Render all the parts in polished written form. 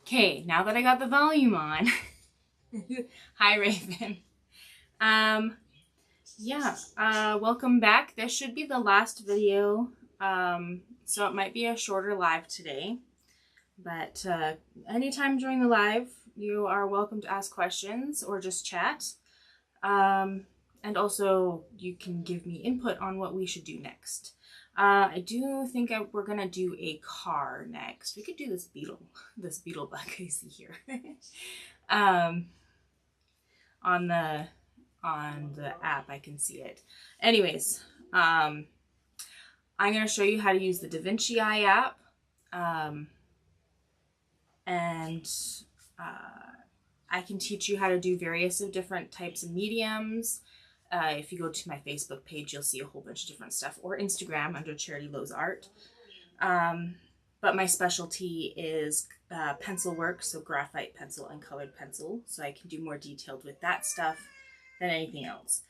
Okay, now that I got the volume on. Hi, Raven. Welcome back. This should be the last video. So it might be a shorter live today. But anytime during the live, you are welcome to ask questions or just chat. And also, you can give me input on what we should do next. I do think we're gonna do a car next. We could do this beetle bug I see here. On the app, I can see it. Anyways, I'm gonna show you how to use the Vinci Eye app, and I can teach you how to do various of different types of mediums. If you go to my Facebook page, you'll see a whole bunch of different stuff, or Instagram under charitylowsart. But my specialty is pencil work, so graphite pencil and colored pencil. So I can do more detailed with that stuff than anything else.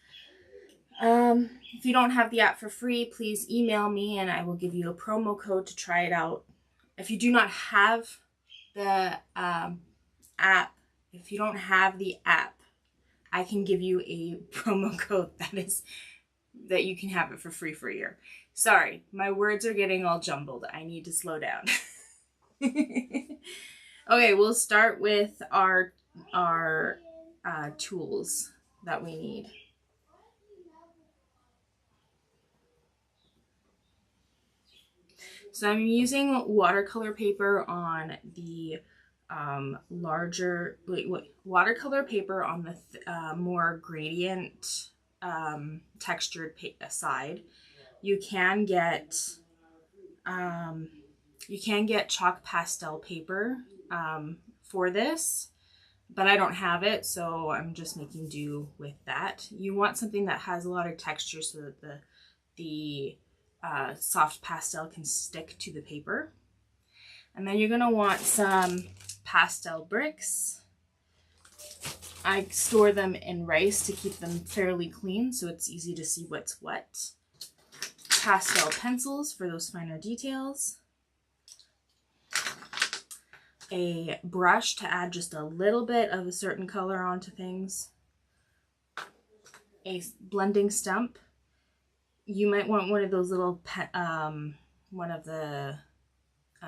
If you don't have the app for free, please email me and I will give you a promo code to try it out. If you do not have the app, if you don't have the app, I can give you a promo code that you can have it for free for a year. Sorry, my words are getting all jumbled. I need to slow down. Okay, we'll start with our tools that we need. So I'm using watercolor paper on the watercolor paper on the more gradient textured side. You can get chalk pastel paper for this, but I don't have it, so I'm just making do with that. You want something that has a lot of texture so that the soft pastel can stick to the paper. And then you're gonna want some pastel bricks. I store them in rice to keep them fairly clean so it's easy to see what's what. Pastel pencils for those finer details. A brush to add just a little bit of a certain color onto things. A blending stump. You might want one of those little one of the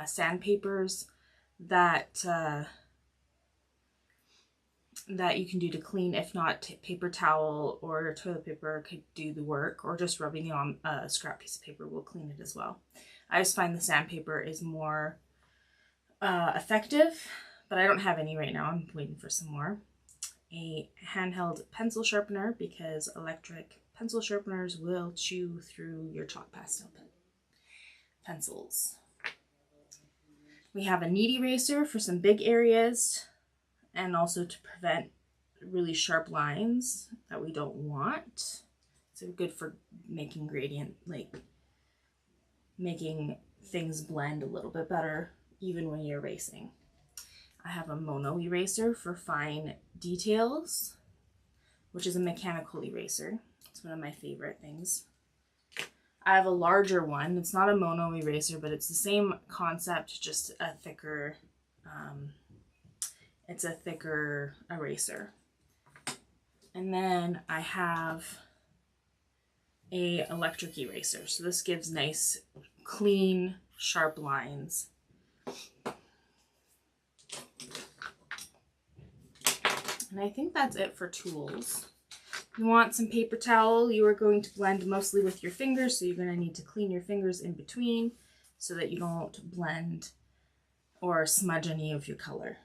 sandpapers that you can do to clean. If not, paper towel or toilet paper could do the work, or just rubbing it on a scrap piece of paper will clean it as well. I just find the sandpaper is more effective, but I don't have any right now. I'm waiting for some more. A handheld pencil sharpener, because electric pencil sharpeners will chew through your chalk pastel pencils. We have a knead eraser for some big areas and also to prevent really sharp lines that we don't want. So good for making gradient, like making things blend a little bit better even when you're erasing. I have a mono eraser for fine details, which is a mechanical eraser. It's one of my favorite things. I have a larger one. It's not a mono eraser, but it's the same concept, just a thicker, it's a thicker eraser. And then I have a electric eraser. So this gives nice, clean, sharp lines. And I think that's it for tools. You want some paper towel. You are going to blend mostly with your fingers, so you're going to need to clean your fingers in between so that you don't blend or smudge any of your color.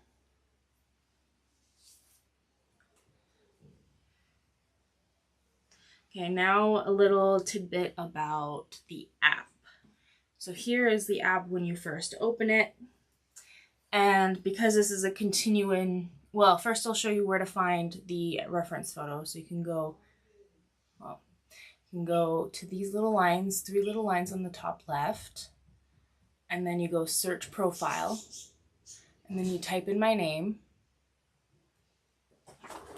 Okay, now a little tidbit about the app. So here is the app when you first open it. And because this is a continuing, well, first I'll show you where to find the reference photo. So you can go to these little lines, 3 little lines on the top left, and then you go search profile, and then you type in my name.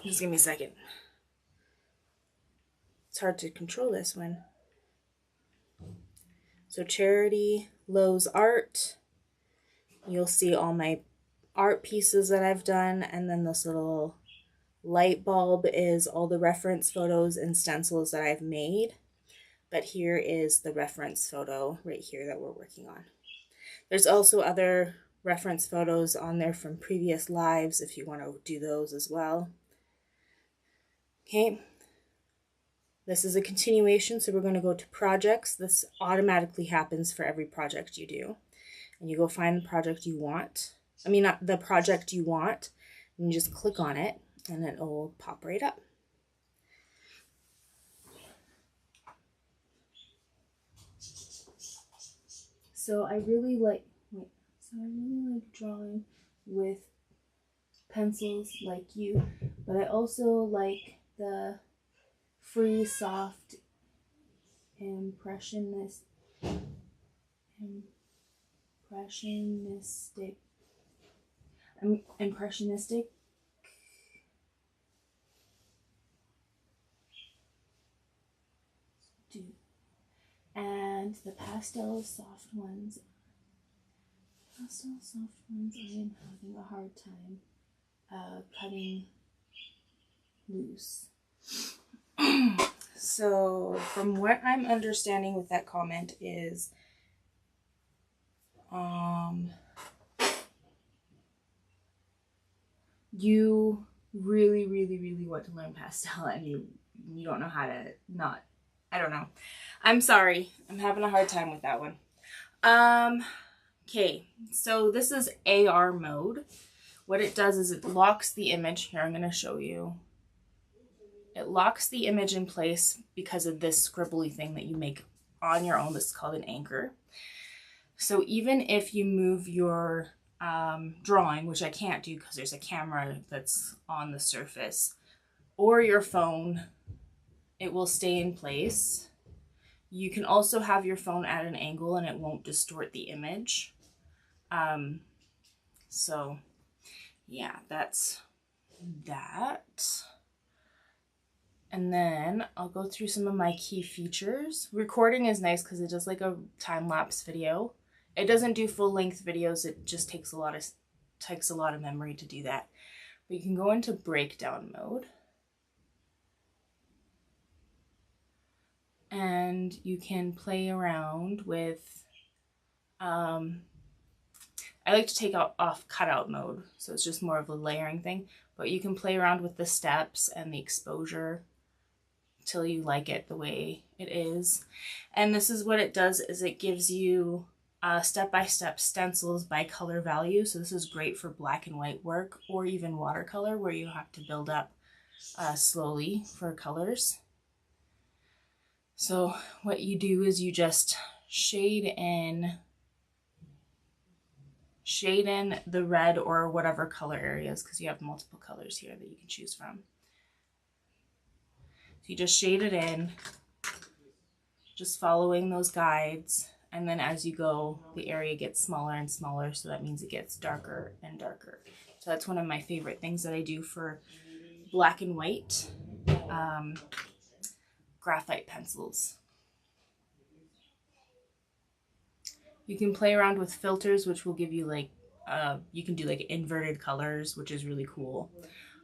Just give me a second. It's hard to control this one. So charitylowsart. You'll see all my art pieces that I've done, and then this little light bulb is all the reference photos and stencils that I've made. But here is the reference photo right here that we're working on. There's also other reference photos on there from previous lives if you want to do those as well. Okay, this is a continuation, so we're going to go to projects. This automatically happens for every project you do. And you go find the project you want. I mean, not the project you want, and you just click on it, and it will pop right up. So I really like drawing with pencils like you, but I also like the free, soft, impressionistic and the pastel soft ones. I am having a hard time cutting loose. So from what I'm understanding with that comment is you really want to learn pastel and you don't know how to not. I don't know. I'm sorry. I'm having a hard time with that one. Okay, so this is AR mode. What it does is it locks the image. Here, I'm going to show you. It locks the image in place because of this scribbly thing that you make on your own. This is called an anchor. So even if you move your drawing, which I can't do because there's a camera that's on the surface, or your phone, it will stay in place. You can also have your phone at an angle and it won't distort the image. So yeah, that's that. And then I'll go through some of my key features. Recording is nice because it does like a time-lapse video. It doesn't do full-length videos. It just takes a lot of memory to do that. But you can go into breakdown mode. And you can play around with, I like to take off cutout mode, so it's just more of a layering thing, but you can play around with the steps and the exposure till you like it the way it is. And this is what it does, is it gives you step-by-step stencils by color value. So this is great for black and white work or even watercolor where you have to build up slowly for colors. So what you do is you just shade in the red or whatever color areas, because you have multiple colors here that you can choose from. So you just shade it in, just following those guides, and then as you go, the area gets smaller and smaller, so that means it gets darker and darker. So that's one of my favorite things that I do for black and white graphite pencils. You can play around with filters, which will give you like, you can do like inverted colors, which is really cool,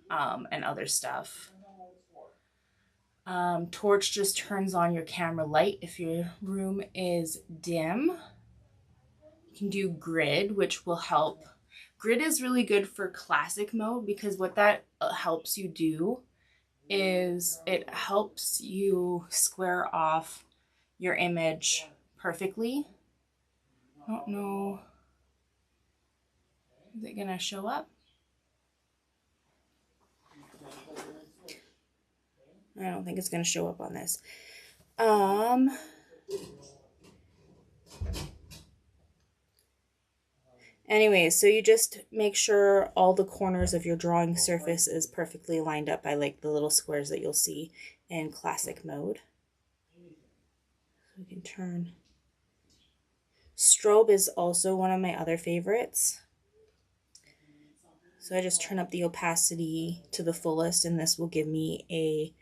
and other stuff. Torch just turns on your camera light if your room is dim. You can do grid, which will help. Grid is really good for classic mode because what that helps you do is it helps you square off your image perfectly. I don't know. Is it gonna show up? I don't think it's gonna show up on this. Anyways, so you just make sure all the corners of your drawing surface is perfectly lined up by like the little squares that you'll see in classic mode. So we can turn. Strobe is also one of my other favorites. So I just turn up the opacity to the fullest, and this will give me a,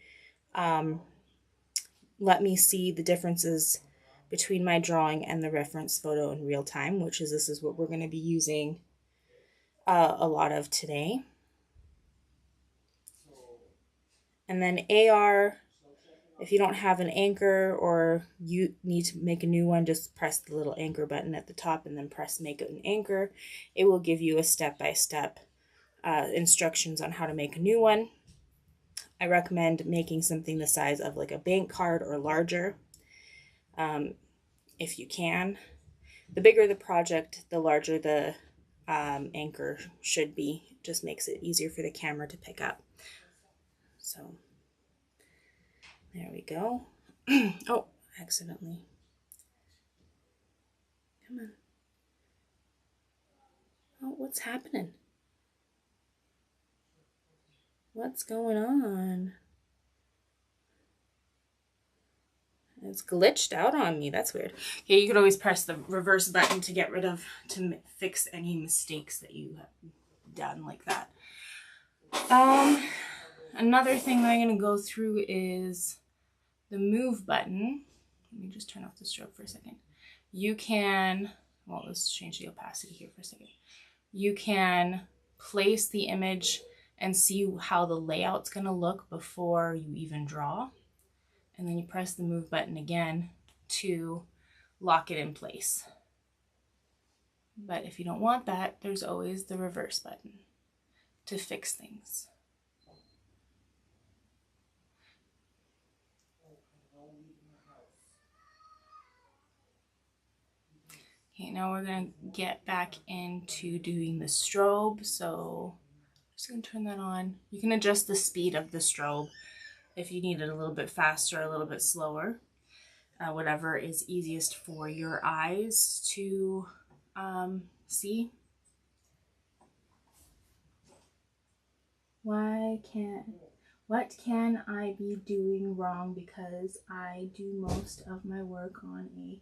let me see the differences between my drawing and the reference photo in real time, which is, this is what we're going to be using a lot of today. And then AR, if you don't have an anchor or you need to make a new one, just press the little anchor button at the top and then press make an anchor. It will give you a step-by-step instructions on how to make a new one. I recommend making something the size of like a bank card or larger, if you can. The bigger the project, the larger the anchor should be. It just makes it easier for the camera to pick up. So there we go. Oh, accidentally. Come on. Oh, what's happening? What's going on? It's glitched out on me. That's weird. Okay, you could always press the reverse button to get rid of, to fix any mistakes that you have done like that. Another thing that I'm going to go through is the move button. Let me just turn off the strobe for a second. You can, well, let's change the opacity here for a second. You can place the image and see how the layout's going to look before you even draw. And then you press the move button again to lock it in place. But if you don't want that, there's always the reverse button to fix things. Okay, now we're going to get back into doing the strobe. So I'm just going to turn that on. You can adjust the speed of the strobe if you need it a little bit faster, a little bit slower, whatever is easiest for your eyes to see. What can I be doing wrong? Because I do most of my work on a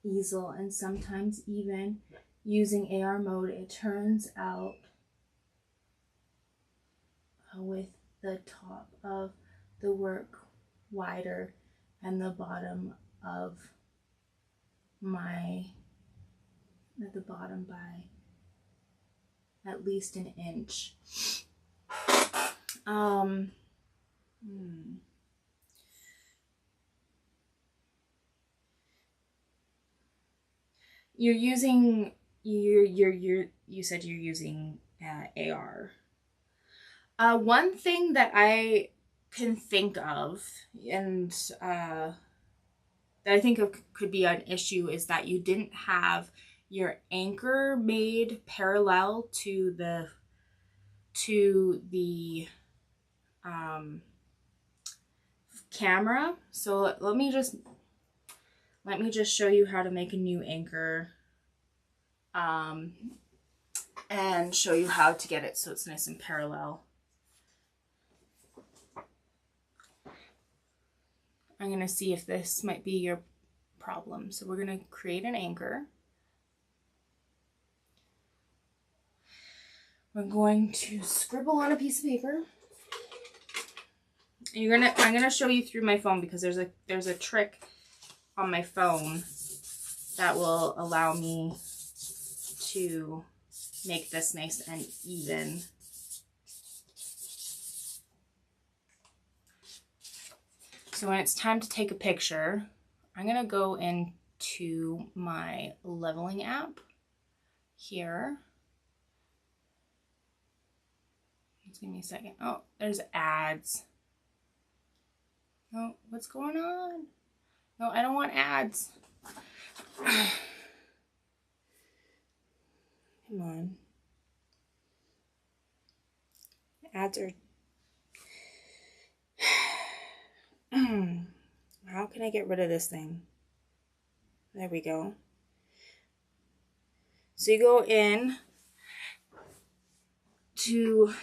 easel, and sometimes even using AR mode, it turns out with the top of the work wider and the bottom of at the bottom by at least an inch. You said you're using AR. One thing that I can think of, and that I think could be an issue, is that you didn't have your anchor made parallel to the camera. So let me just show you how to make a new anchor, and show you how to get it so it's nice and parallel. I'm going to see if this might be your problem. So we're going to create an anchor. We're going to scribble on a piece of paper. I'm gonna show you through my phone, because there's a trick on my phone that will allow me to make this nice and even. So when it's time to take a picture, I'm gonna go into my leveling app here. Just give me a second. Oh, there's ads. No, what's going on? No, I don't want ads. Come on. Ads are... How can I get rid of this thing? There we go. So you go in to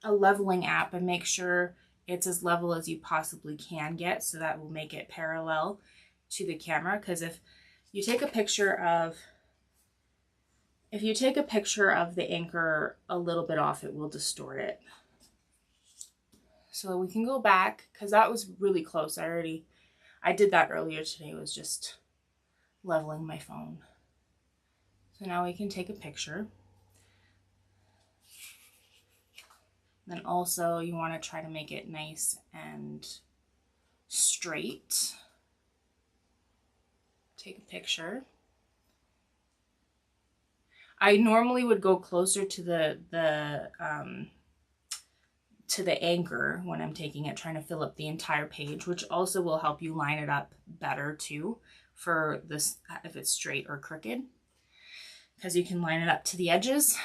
a leveling app and make sure it's as level as you possibly can get, so that will make it parallel to the camera. Because if you take a picture of the anchor a little bit off, it will distort it. So we can go back, because that was really close. I did that earlier today. It was just leveling my phone. So now we can take a picture. Then also you want to try to make it nice and straight. Take a picture. I normally would go closer to the anchor when I'm taking it, trying to fill up the entire page, which also will help you line it up better too for this, if it's straight or crooked, because you can line it up to the edges.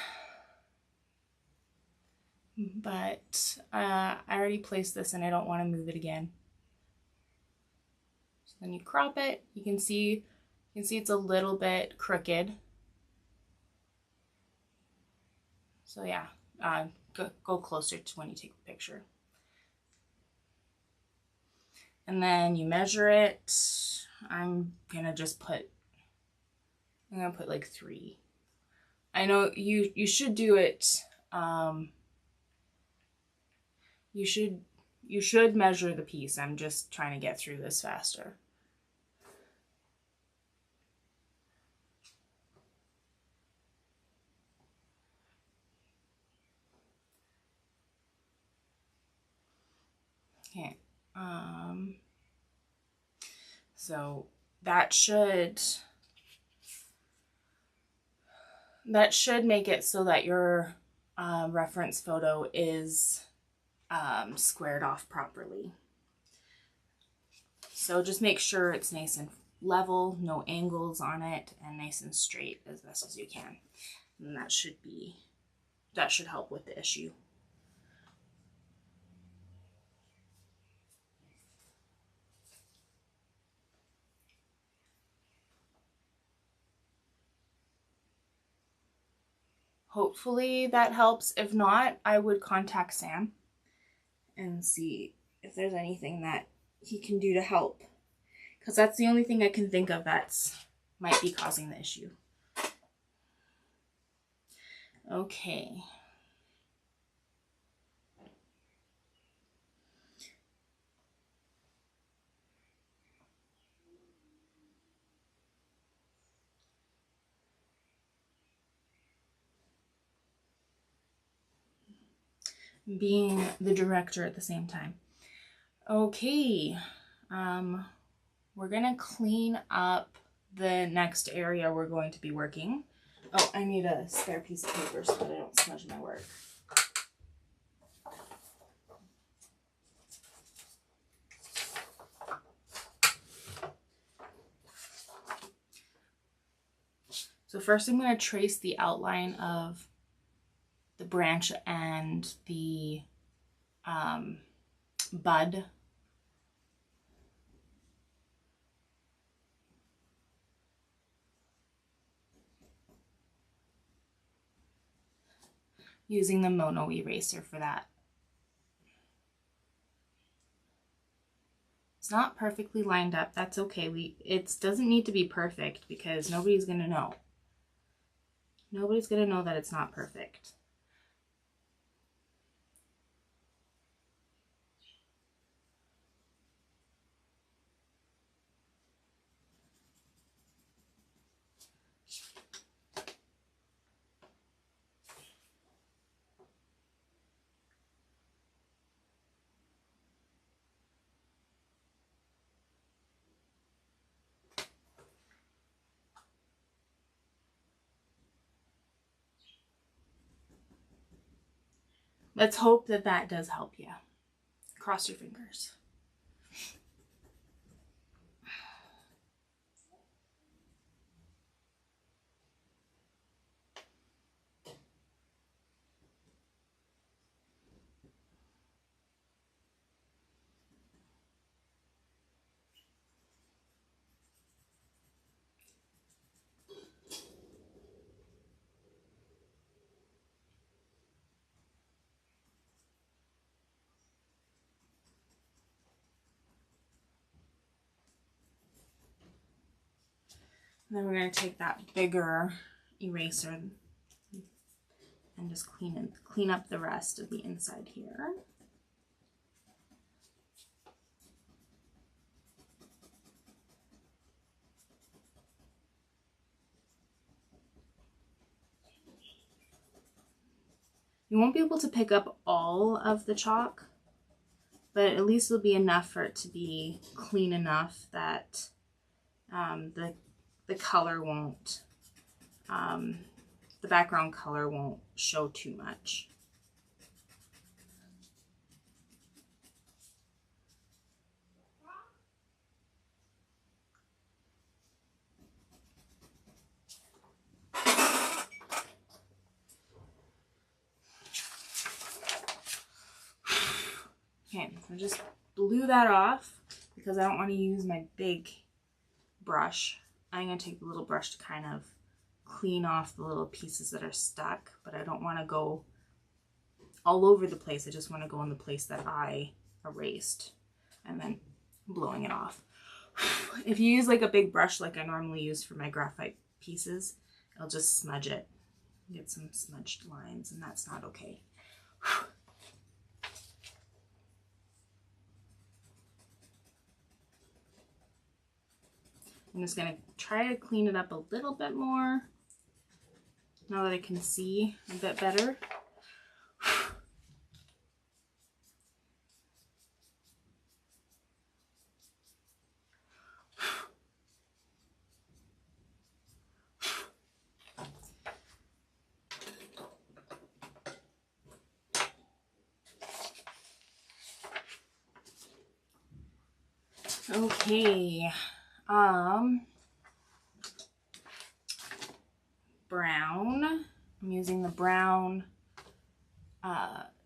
But I already placed this and I don't want to move it again. So then you crop it. You can see it's a little bit crooked. So yeah, go closer to when you take the picture. And then you measure it. I'm gonna put like 3. I know you should do it. You should measure the piece. I'm just trying to get through this faster. Okay. So that should make it so that your reference photo is squared off properly. So just make sure it's nice and level, no angles on it, and nice and straight as best as you can. And that should help with the issue. Hopefully that helps. If not, I would contact Sam and see if there's anything that he can do to help, because that's the only thing I can think of that's might be causing the issue. Okay. Being the director at the same time. Okay, we're gonna clean up the next area we're going to be working. Oh, I need a spare piece of paper so that I don't smudge my work. So first I'm going to trace the outline of the branch and the bud. Using the mono eraser for that. It's not perfectly lined up. That's okay. It doesn't need to be perfect because nobody's going to know. Nobody's going to know that it's not perfect. Let's hope that that does help you. Cross your fingers. And then we're going to take that bigger eraser and just clean up the rest of the inside here. You won't be able to pick up all of the chalk, but at least it'll be enough for it to be clean enough that the color won't, the background color won't show too much. Okay, so I just blew that off because I don't want to use my big brush. I'm going to take the little brush to kind of clean off the little pieces that are stuck, but I don't want to go all over the place. I just want to go in the place that I erased and then blowing it off. If you use like a big brush like I normally use for my graphite pieces, it'll just smudge it. Get some smudged lines, and that's not okay. I'm just going to try to clean it up a little bit more now that I can see a bit better. Okay. Brown. I'm using the brown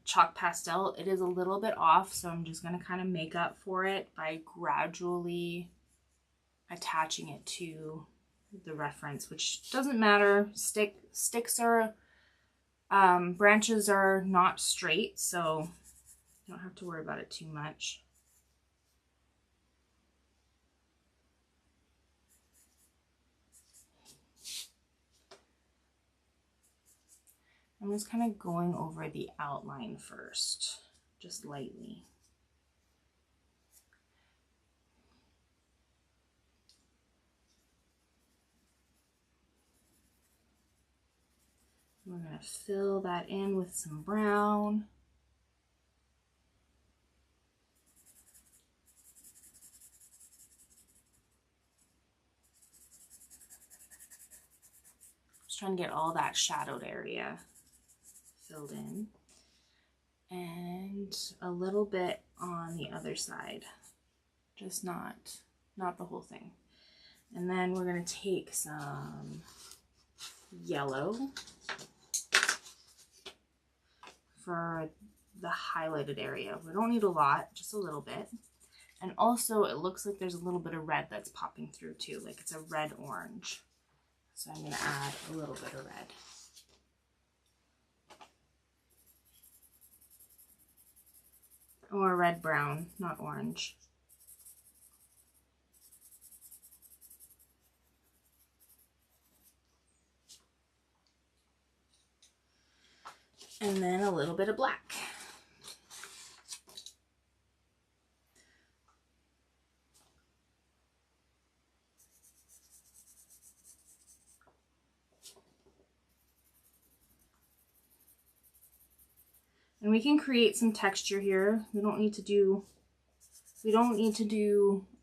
chalk pastel. It is a little bit off, so I'm just going to kind of make up for it by gradually attaching it to the reference, which doesn't matter. Sticks are, branches are not straight, so you don't have to worry about it too much. I'm just kind of going over the outline first, just lightly. We're going to fill that in with some brown. Just trying to get all that shadowed area filled in, and a little bit on the other side, just not the whole thing. And then we're going to take some yellow for the highlighted area. We don't need a lot, just a little bit. And also it looks like there's a little bit of red that's popping through too, like it's a red orange. So I'm going to add a little bit of red. Or red brown, not orange. And then a little bit of black. And we can create some texture here. We don't need to do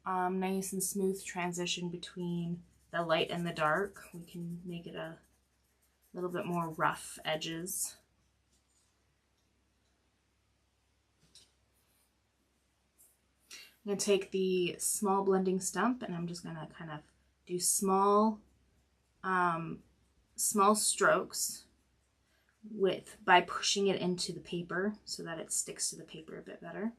nice and smooth transition between the light and the dark. We can make it a little bit more rough edges. I'm going to take the small blending stump and I'm just going to kind of do small strokes by pushing it into the paper so that it sticks to the paper a bit better.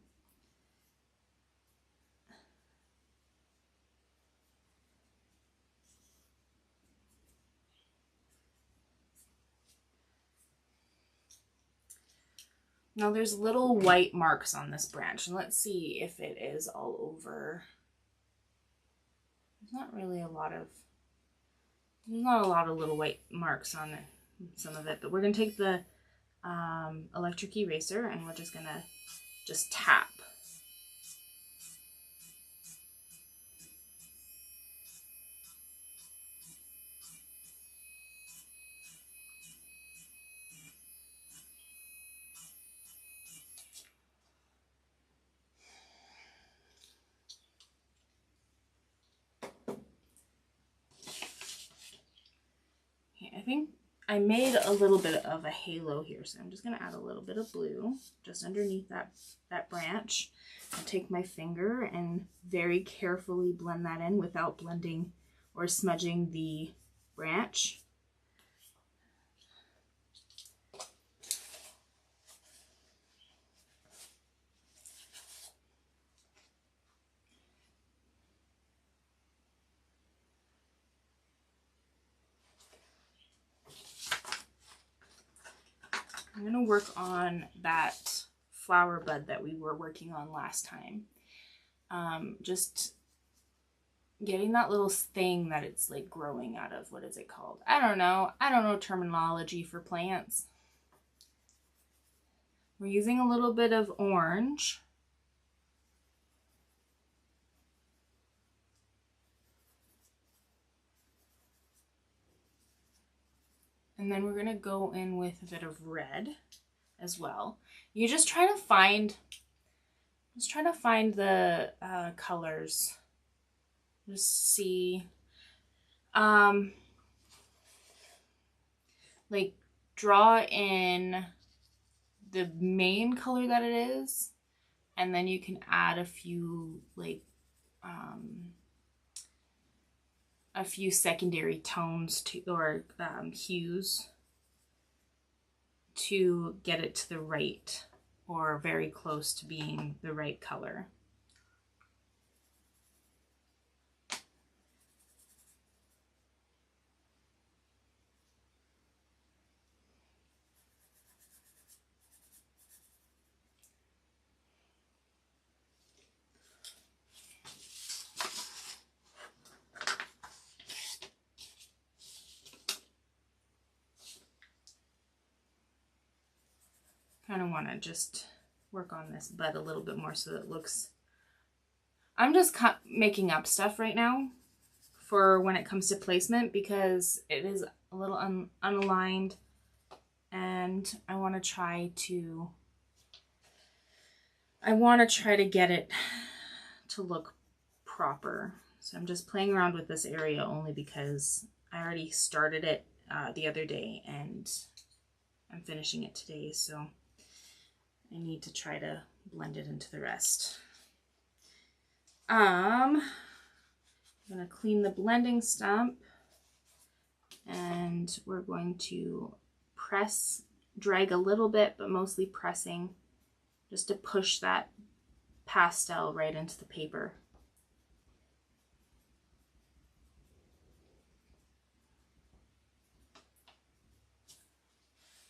Now there's little white marks on this branch, and let's see if it is all over. There's not a lot of little white marks on some of it, but we're going to take the electric eraser and we're just going to tap. think I made a little bit of a halo here, so I'm just going to add a little bit of blue just underneath that branch. I'll take my finger and very carefully blend that in without blending or smudging the branch. I'm going to work on that flower bud that we were working on last time. Just getting that little thing that it's like growing out of. What is it called? I don't know terminology for plants. We're using a little bit of orange. And then we're going to go in with a bit of red as well. You just try to find the colors. Just see, like draw in the main color that it is, and then you can add a few like a few secondary tones to, or hues to get it to the right or very close to being the right color. Kind of want to just work on this bud a little bit more so that it looks... I'm just making up stuff right now for when it comes to placement because it is a little unaligned, and I want to try to get it to look proper. So I'm just playing around with this area only because I already started it the other day and I'm finishing it today, so I need to try to blend it into the rest. I'm gonna clean the blending stump, and we're going to drag a little bit, but mostly pressing just to push that pastel right into the paper.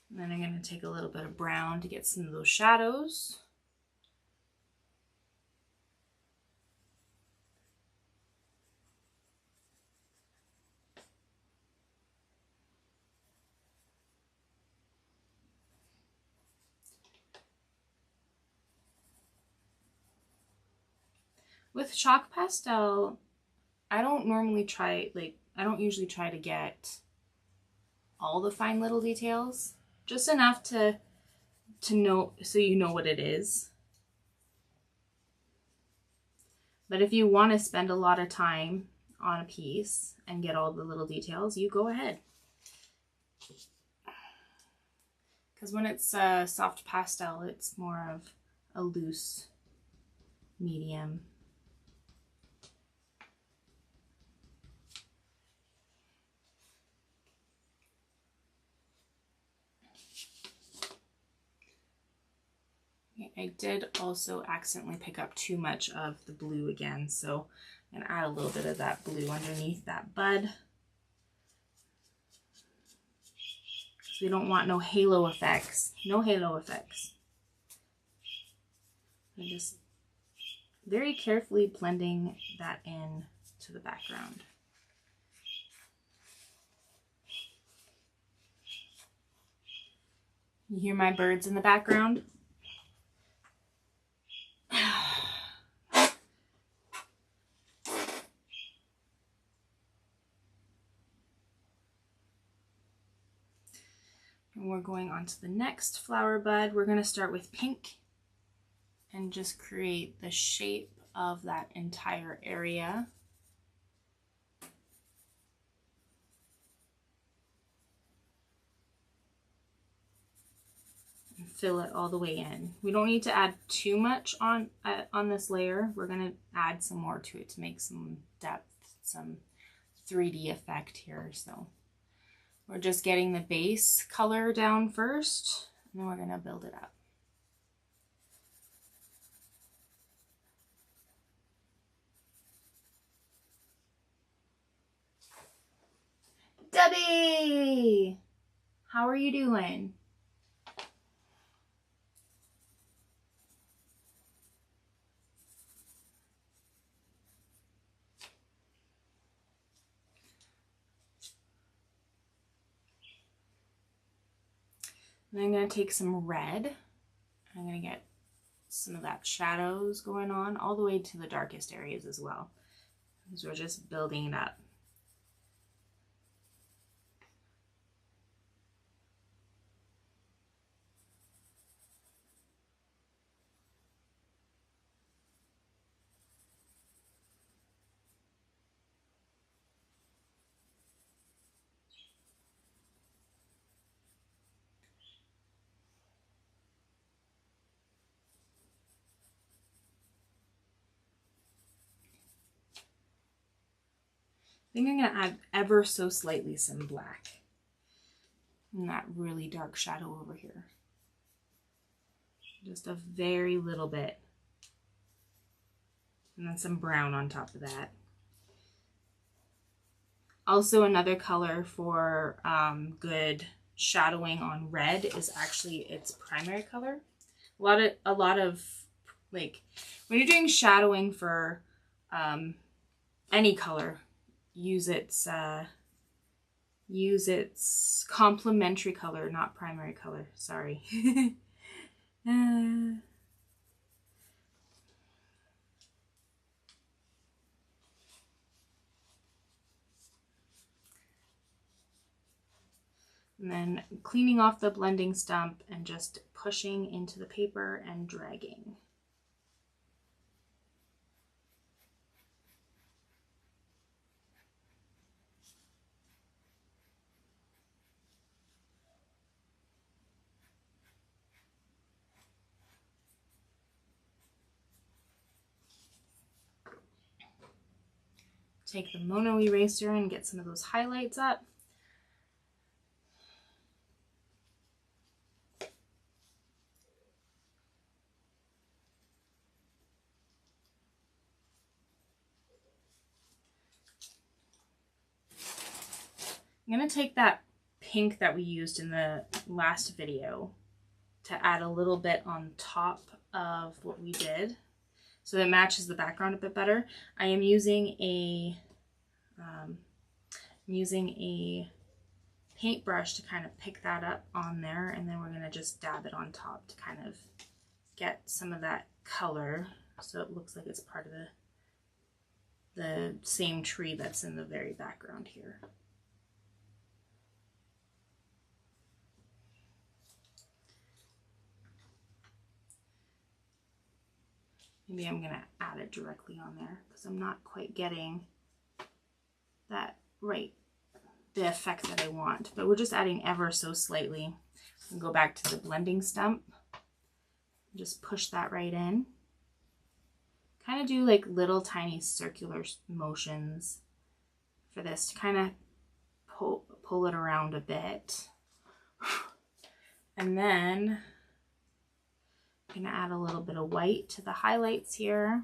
And then I'm going to take a little bit of brown to get some of those shadows. With chalk pastel, I don't usually try to get all the fine little details. Just enough to know, so you know what it is. But if you want to spend a lot of time on a piece and get all the little details, you go ahead. Because when it's soft pastel, it's more of a loose medium. I did also accidentally pick up too much of the blue again, so I'm going to add a little bit of that blue underneath that bud. Because we don't want no halo effects. No halo effects. I'm just very carefully blending that in to the background. You hear my birds in the background? And we're going on to the next flower bud. We're going to start with pink and just create the shape of that entire area. fill it all the way in. We don't need to add too much on this layer. We're going to add some more to it to make some depth, some 3D effect here. So we're just getting the base color down first, and then we're going to build it up. Debbie, how are you doing? And I'm going to take some red. I'm going to get some of that shadows going on all the way to the darkest areas as well. So we're just building it up. I think I'm going to add ever so slightly some black in that really dark shadow over here. Just a very little bit. And then some brown on top of that. Also, another color for good shadowing on red is actually its primary color. A lot of like when you're doing shadowing for any color, use its complementary color, not primary color. Sorry. And then cleaning off the blending stump and just pushing into the paper and dragging. Take the mono eraser and get some of those highlights up. I'm going to take that pink that we used in the last video to add a little bit on top of what we did so that it matches the background a bit better. I am using a paintbrush to kind of pick that up on there, and then we're going to just dab it on top to kind of get some of that color so it looks like it's part of the same tree that's in the very background here. Maybe I'm going to add it directly on there because I'm not quite getting that right, the effect that I want. But we're just adding ever so slightly. And go back to the blending stump. Just push that right in. Kind of do like little tiny circular motions for this to kind of pull it around a bit. And then I'm going to add a little bit of white to the highlights here.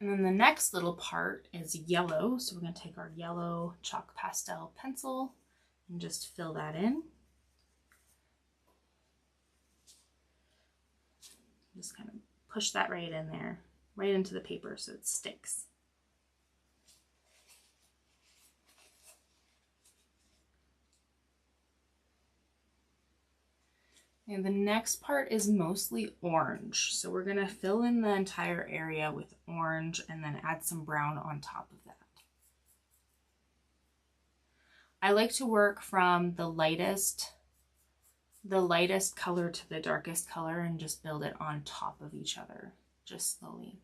And then the next little part is yellow. So we're going to take our yellow chalk pastel pencil and just fill that in. Just kind of push that right in there, right into the paper so it sticks. And the next part is mostly orange. So we're going to fill in the entire area with orange and then add some brown on top of that. I like to work from the lightest color to the darkest color and just build it on top of each other, just slowly.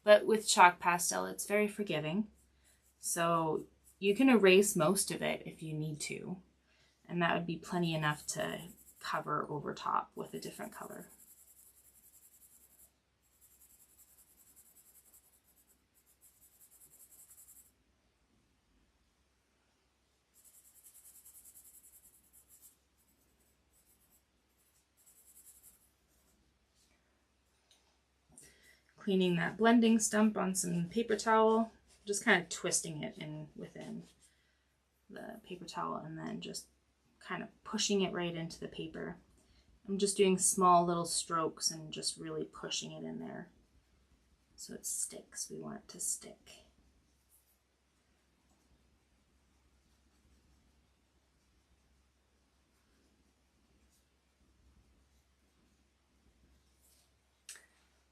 But with chalk pastel, it's very forgiving. So you can erase most of it if you need to. And that would be plenty enough to cover over top with a different color. Cleaning that blending stump on some paper towel, just kind of twisting it in within the paper towel and then just kind of pushing it right into the paper. I'm just doing small little strokes and just really pushing it in there so it sticks. We want it to stick.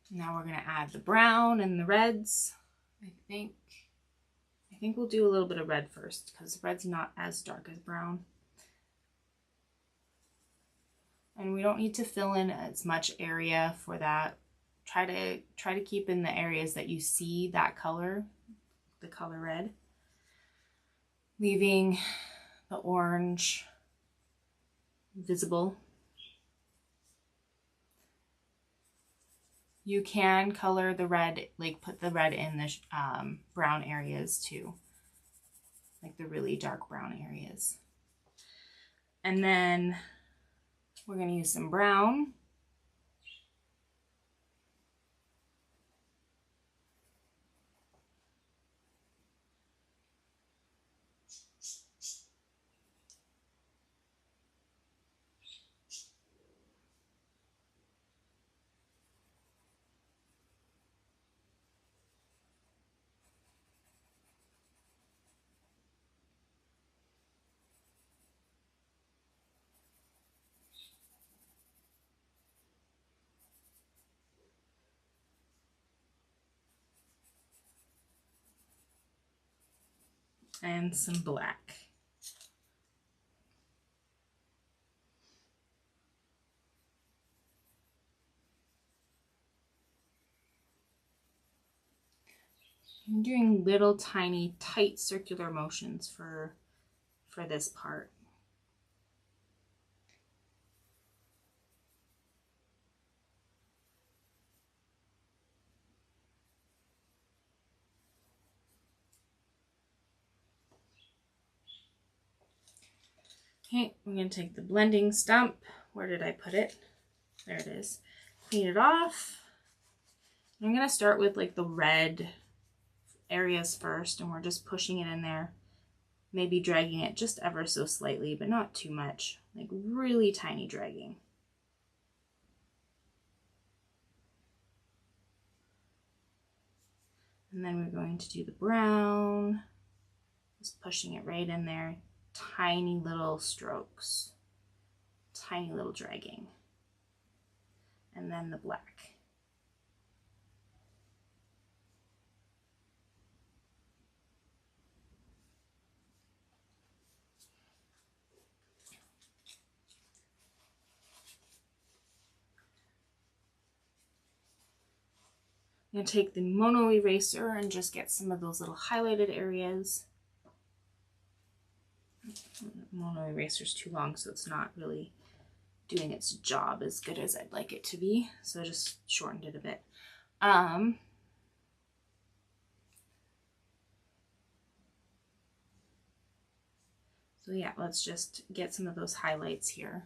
Now we're going to add the brown and the reds. I think we'll do a little bit of red first because red's not as dark as brown. And we don't need to fill in as much area for that. Try to keep in the areas that you see that color, the color red. Leaving the orange visible. You can color the red, like put the red in the brown areas too, like the really dark brown areas. And then we're going to use some brown. And some black. I'm doing little tiny tight circular motions for this part. Okay, I'm going to take the blending stump. Where did I put it? There it is. Clean it off. I'm going to start with like the red areas first, and we're just pushing it in there. Maybe dragging it just ever so slightly, but not too much. Like really tiny dragging. And then we're going to do the brown. Just pushing it right in there. Tiny little strokes, tiny little dragging, and then the black. I'm going to take the mono eraser and just get some of those little highlighted areas. Mono eraser is too long, so it's not really doing its job as good as I'd like it to be, so I just shortened it a bit. So yeah, let's just get some of those highlights here,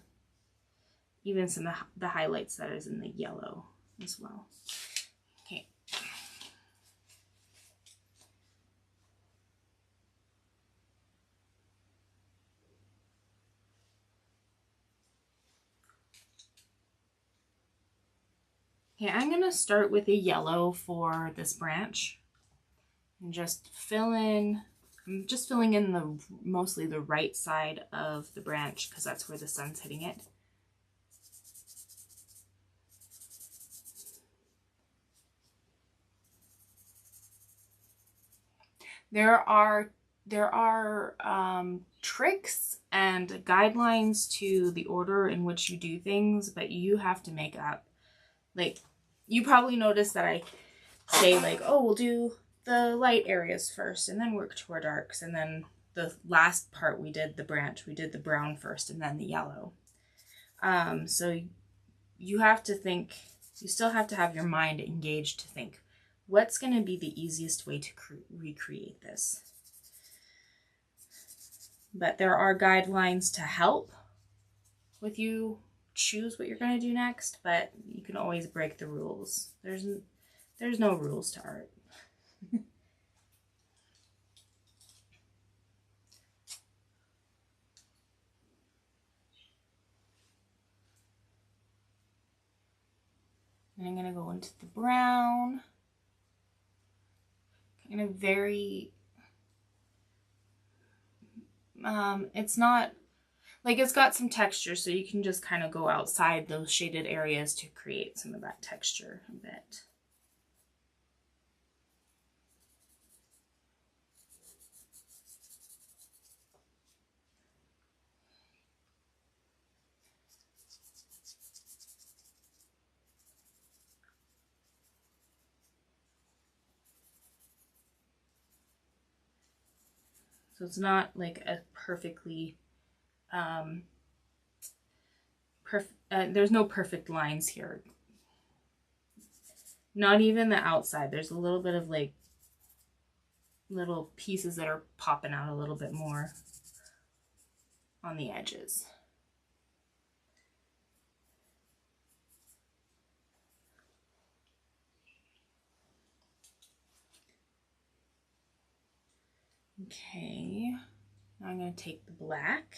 even some of the highlights that is in the yellow as well. Okay. Okay, I'm going to start with a yellow for this branch and just fill in. I'm just filling in mostly the right side of the branch because that's where the sun's hitting it. There are tricks and guidelines to the order in which you do things, but you have to make up. Like, you probably noticed that I say like, oh, we'll do the light areas first and then work to our darks. And then the last part we did the branch, we did the brown first and then the yellow. So you have to think, you still have to have your mind engaged to think, what's going to be the easiest way to recreate this? But there are guidelines to help with you choose what you're going to do next, but you can always break the rules. There's no rules to art. And I'm going to go into the brown. Kind of very, it's not, like it's got some texture, so you can just kind of go outside those shaded areas to create some of that texture a bit. So it's not like a perfectly, there's no perfect lines here. Not even the outside. There's a little bit of like little pieces that are popping out a little bit more on the edges. Okay, now I'm going to take the black.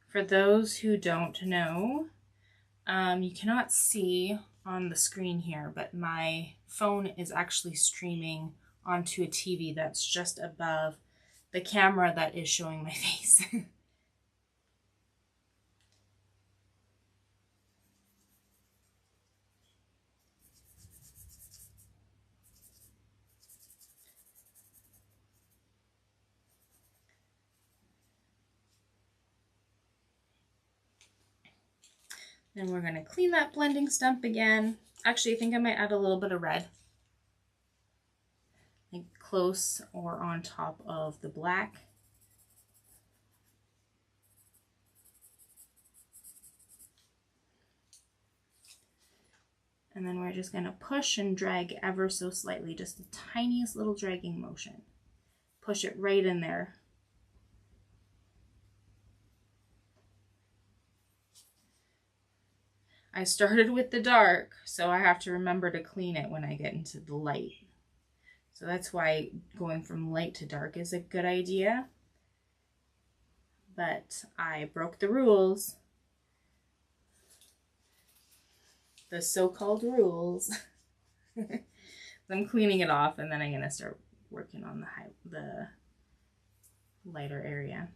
For those who don't know, you cannot see on the screen here, but my phone is actually streaming onto a TV that's just above the camera that is showing my face. Then we're going to clean that blending stump again. Actually, I think I might add a little bit of red, like close or on top of the black. And then we're just going to push and drag ever so slightly, just the tiniest little dragging motion. Push it right in there. I started with the dark, so I have to remember to clean it when I get into the light. So that's why going from light to dark is a good idea. But I broke the rules. The so-called rules. I'm cleaning it off, and then I'm going to start working on the lighter area.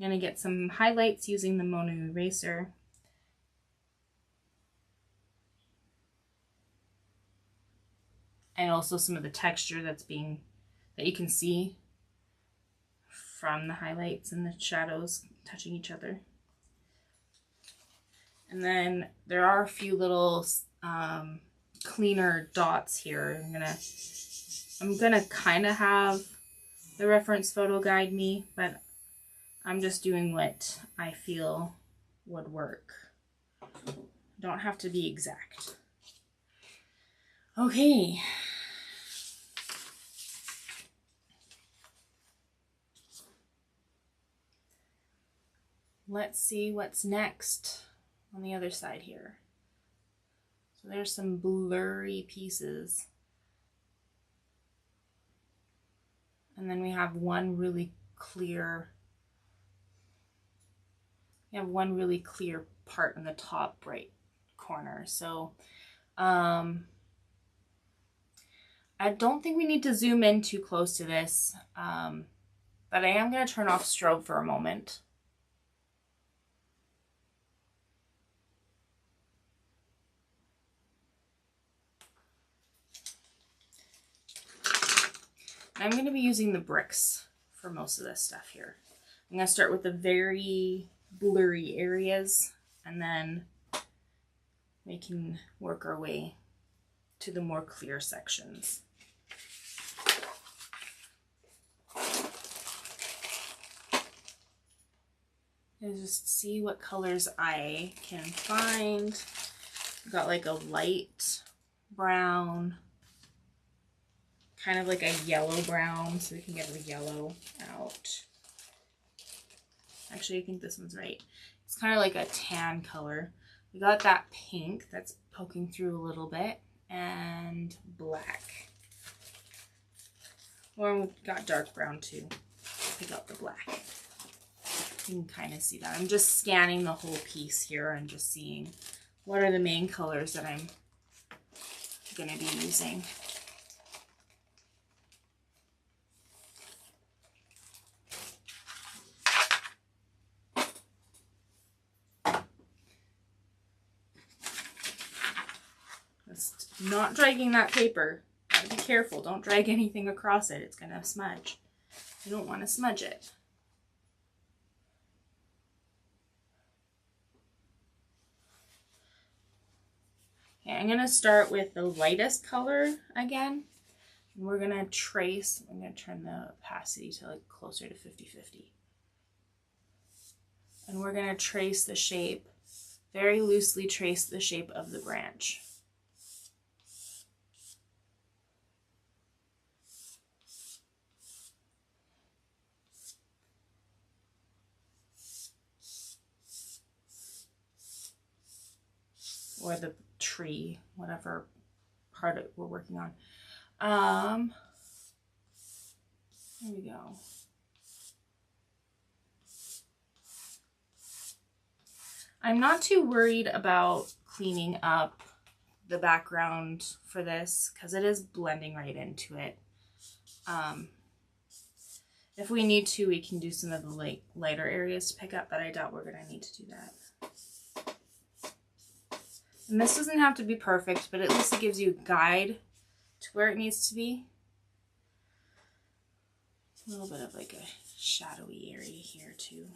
I'm going to get some highlights using the Mono eraser. And also some of the texture that you can see from the highlights and the shadows touching each other. And then there are a few little cleaner dots here. I'm gonna kind of have the reference photo guide me, but I'm just doing what I feel would work. Don't have to be exact. Okay. Let's see what's next on the other side here. So there's some blurry pieces. And then we have one really clear part in the top right corner. So I don't think we need to zoom in too close to this, but I am going to turn off strobe for a moment. I'm going to be using the bricks for most of this stuff here. I'm going to start with the very blurry areas, and then we can work our way to the more clear sections. And just see what colors I can find. I've got like a light brown, kind of like a yellow brown, so we can get the yellow out. Actually, I think this one's right. It's kind of like a tan color. We got that pink that's poking through a little bit, and black. Or we got dark brown too. Pick up the black. You can kind of see that. I'm just scanning the whole piece here and just seeing what are the main colors that I'm going to be using. Just not dragging that paper. Gotta be careful. Don't drag anything across it. It's going to smudge. You don't want to smudge it. Okay, I'm going to start with the lightest color again. And we're going to trace. I'm going to turn the opacity to like closer to 50-50. And we're going to trace the shape, very loosely trace the shape of the branch. Or the tree, whatever part of we're working on. There we go. I'm not too worried about cleaning up the background for this because it is blending right into it. If we need to, we can do some of the lighter areas to pick up, but I doubt we're going to need to do that. And this doesn't have to be perfect, but at least it gives you a guide to where it needs to be. A little bit of like a shadowy area here too.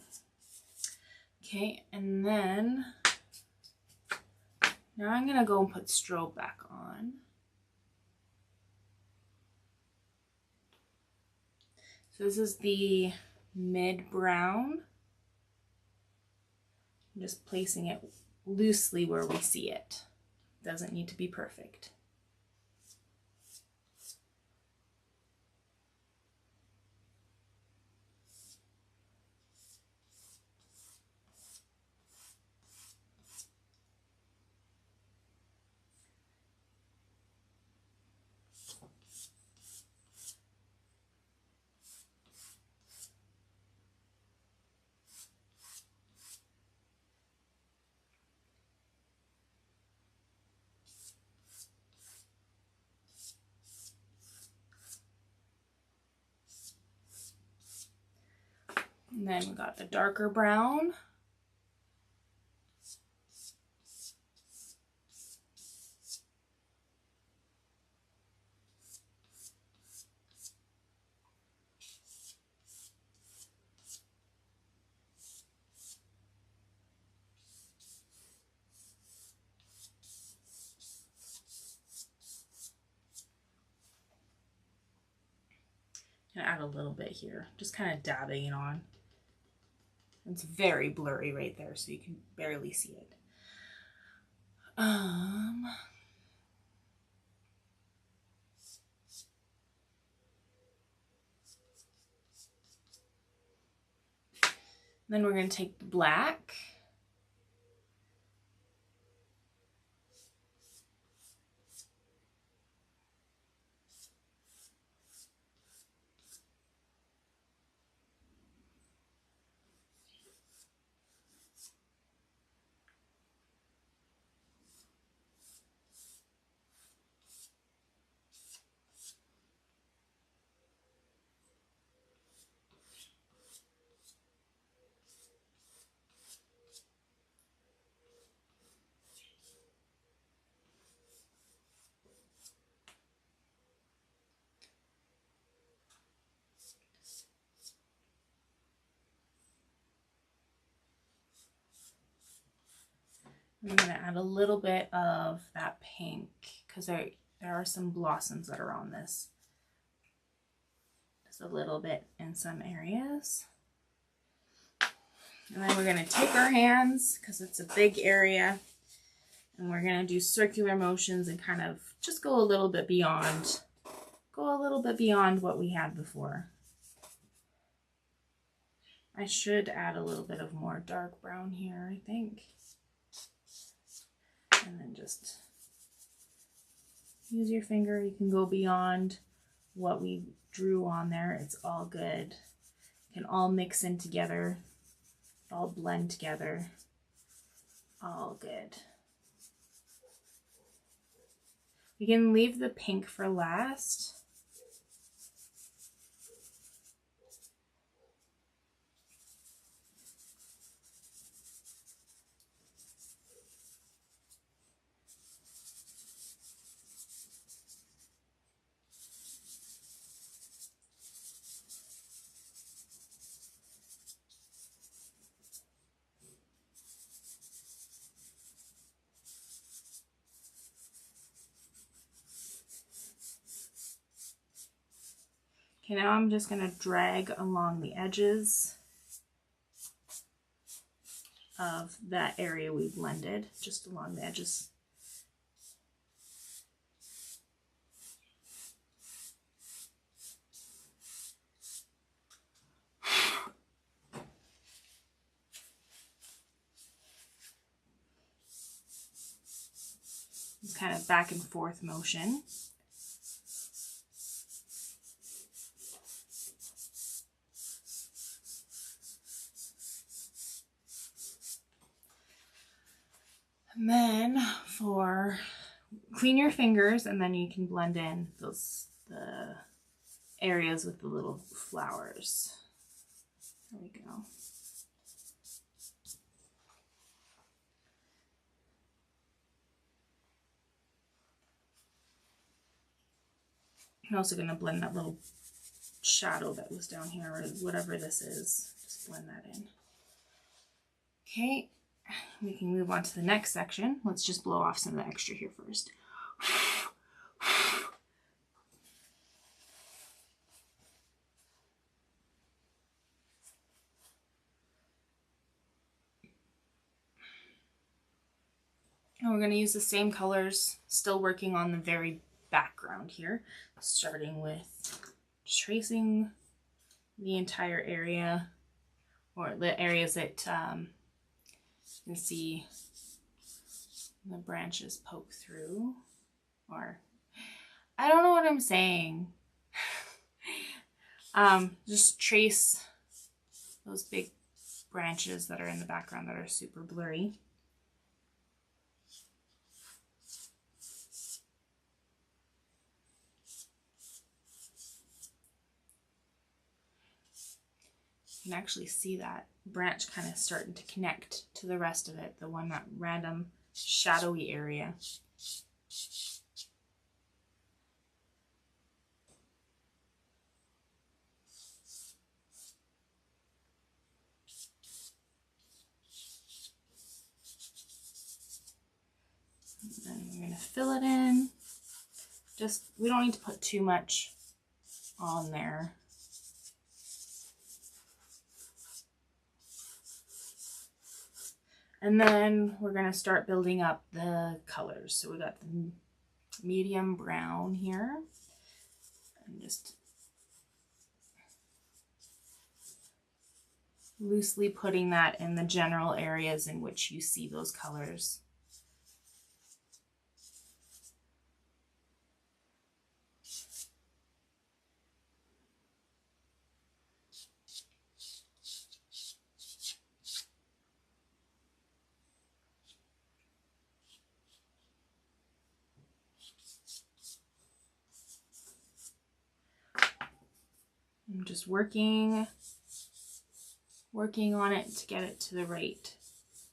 Okay, and then now I'm gonna go and put strobe back on. So this is the mid brown. I'm just placing it loosely where we see it. Doesn't need to be perfect. And then we got the darker brown. And add a little bit here, just kind of dabbing it on. It's very blurry right there, so you can barely see it. Then we're going to take the black. I'm going to add a little bit of that pink because there are some blossoms that are on this. Just a little bit in some areas. And then we're going to take our hands, because it's a big area, and we're going to do circular motions and kind of just go a little bit beyond what we had before. I should add a little bit of more dark brown here, I think. And then just use your finger. You can go beyond what we drew on there. It's all good. It can all mix in together, all blend together. All good. We can leave the pink for last. Okay, now I'm just going to drag along the edges of that area we blended, just along the edges. It's kind of back and forth motion. And then clean your fingers, and then you can blend in the areas with the little flowers. There we go. I'm also going to blend that little shadow that was down here, or whatever this is. Just blend that in. Okay. We can move on to the next section. Let's just blow off some of the extra here first. And we're going to use the same colors, still working on the very background here, starting with tracing the entire area, or the areas that you can see the branches poke through, or I don't know what I'm saying. Just trace those big branches that are in the background that are super blurry. You can actually see that branch kind of starting to connect to the rest of it, that random shadowy area. And then we're going to fill it in. We don't need to put too much on there. And then we're going to start building up the colors. So we got the medium brown here. And just loosely putting that in the general areas in which you see those colors. I'm just working on it to get it to the right,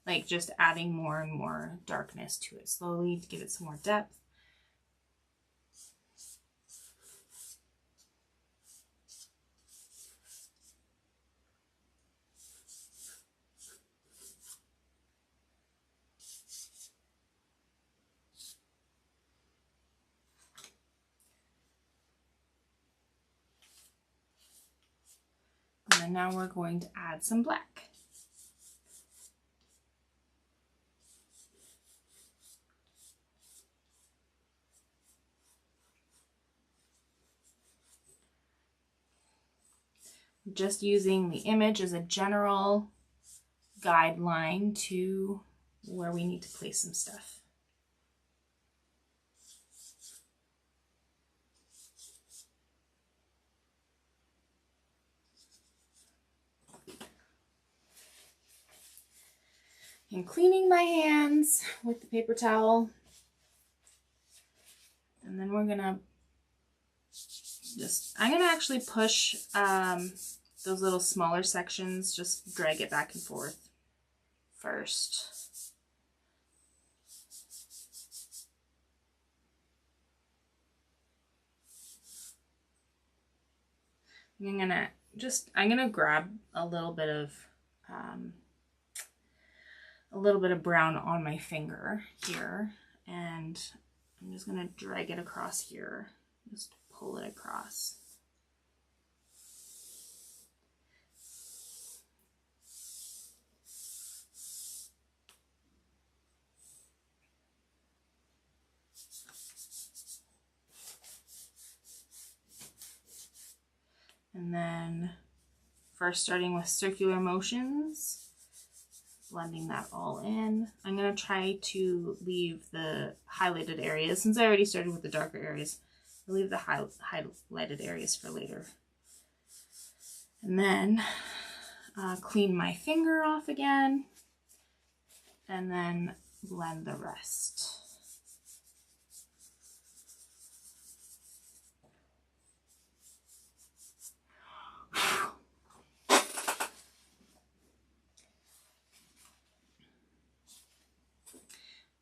like just adding more and more darkness to it slowly to give it some more depth. then now we're going to add some black. Just using the image as a general guideline to where we need to place some stuff. And cleaning my hands with the paper towel. And then we're gonna I'm gonna actually push those little smaller sections, just drag it back and forth first. And I'm gonna grab a little bit of brown on my finger here, and I'm just gonna drag it across here, just pull it across. And then first starting with circular motions, blending that all in. I'm going to try to leave the highlighted areas, since I already started with the darker areas, I'll leave the highlighted areas for later. And then clean my finger off again, and then blend the rest.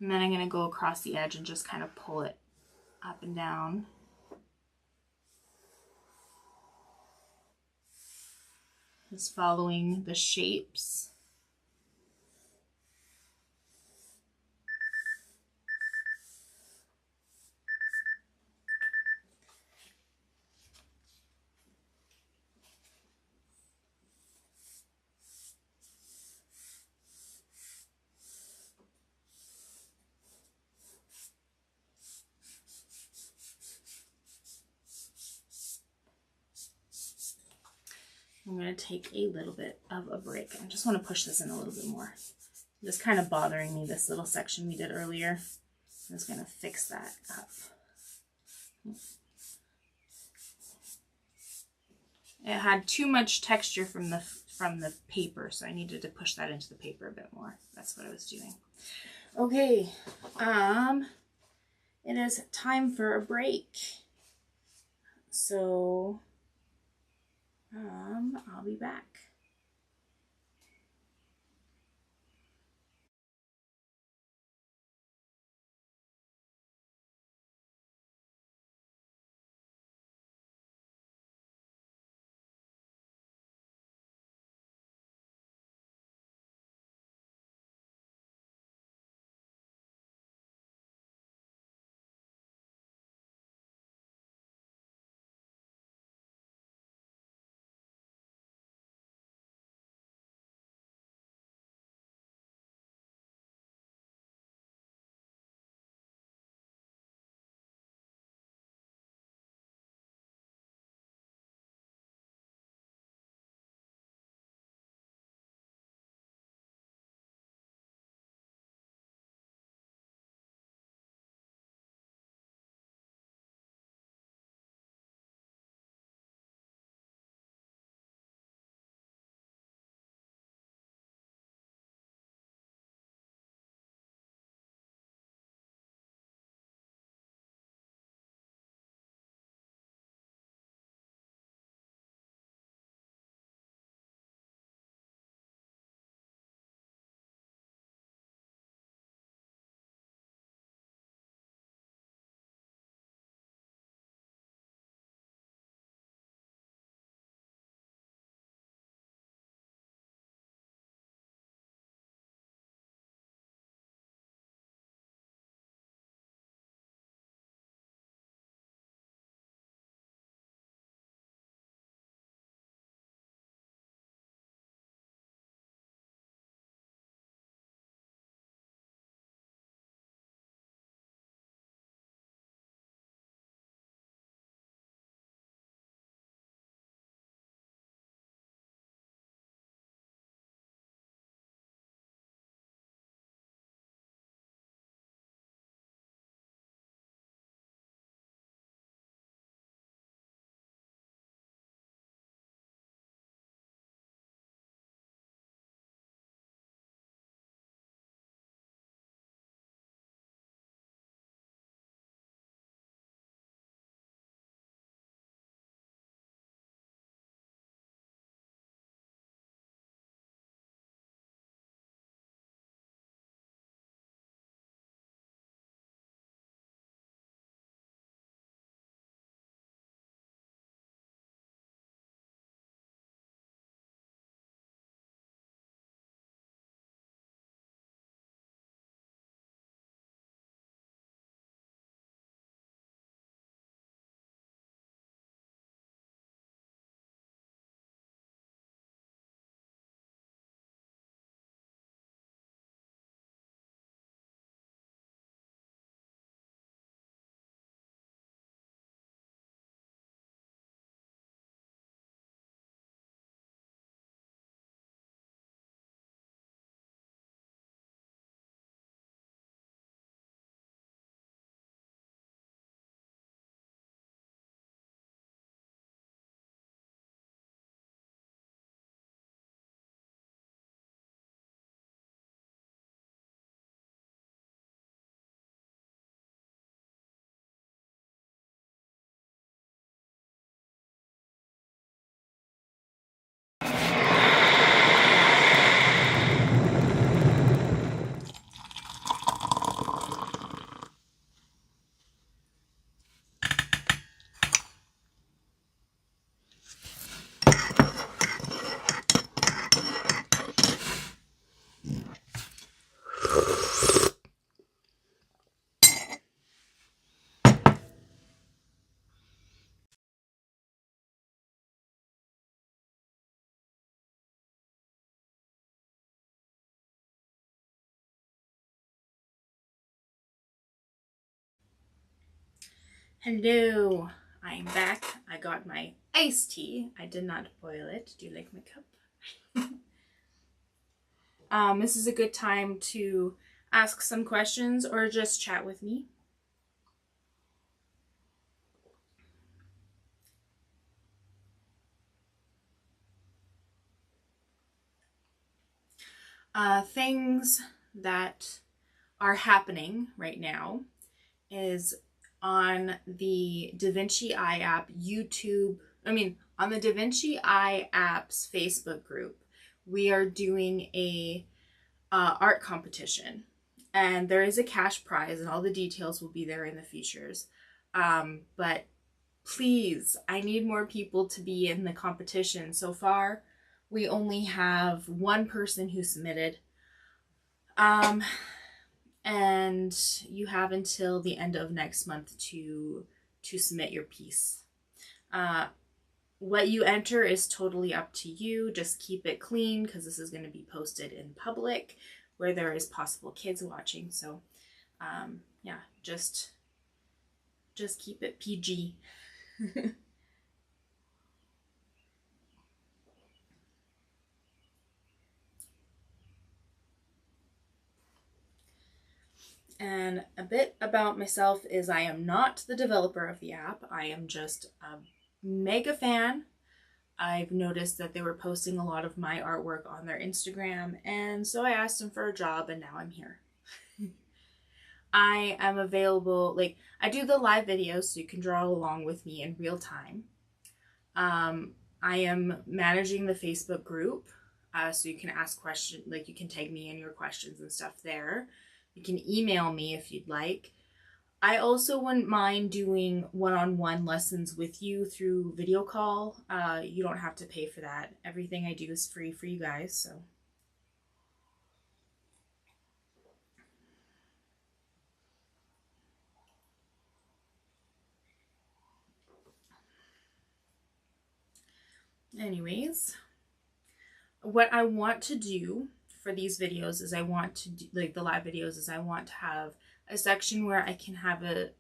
And then I'm going to go across the edge and just kind of pull it up and down. Just following the shapes. I'm going to take a little bit of a break. I just want to push this in a little bit more. It's kind of bothering me, this little section we did earlier. I'm just going to fix that up. It had too much texture from the paper, so I needed to push that into the paper a bit more. That's what I was doing. Okay, it is time for a break. So I'll be back. Hello, I'm back. I got my iced tea. I did not boil it. Do you like my cup? This is a good time to ask some questions or just chat with me. Things that are happening right now is on the Vinci Eye App on the Vinci Eye App's Facebook group, we are doing a art competition, and there is a cash prize, and all the details will be there in the features. But please, I need more people to be in the competition. So far, we only have one person who submitted. And you have until the end of next month to submit your piece. What you enter is totally up to you. Just keep it clean because this is going to be posted in public where there is possible kids watching. So, yeah, just keep it PG. And a bit about myself is I am not the developer of the app. I am just a mega fan. I've noticed that they were posting a lot of my artwork on their Instagram, and so I asked them for a job, and now I'm here. I am available, like, I do the live videos so you can draw along with me in real time. I am managing the Facebook group, so you can ask questions, like you can tag me in your questions and stuff there. You can email me if you'd like. I also wouldn't mind doing one-on-one lessons with you through video call. You don't have to pay for that. Everything I do is free for you guys, so. Anyways, what I want to do for these videos is I want to do, like the live videos, is I want to have a section where I can have a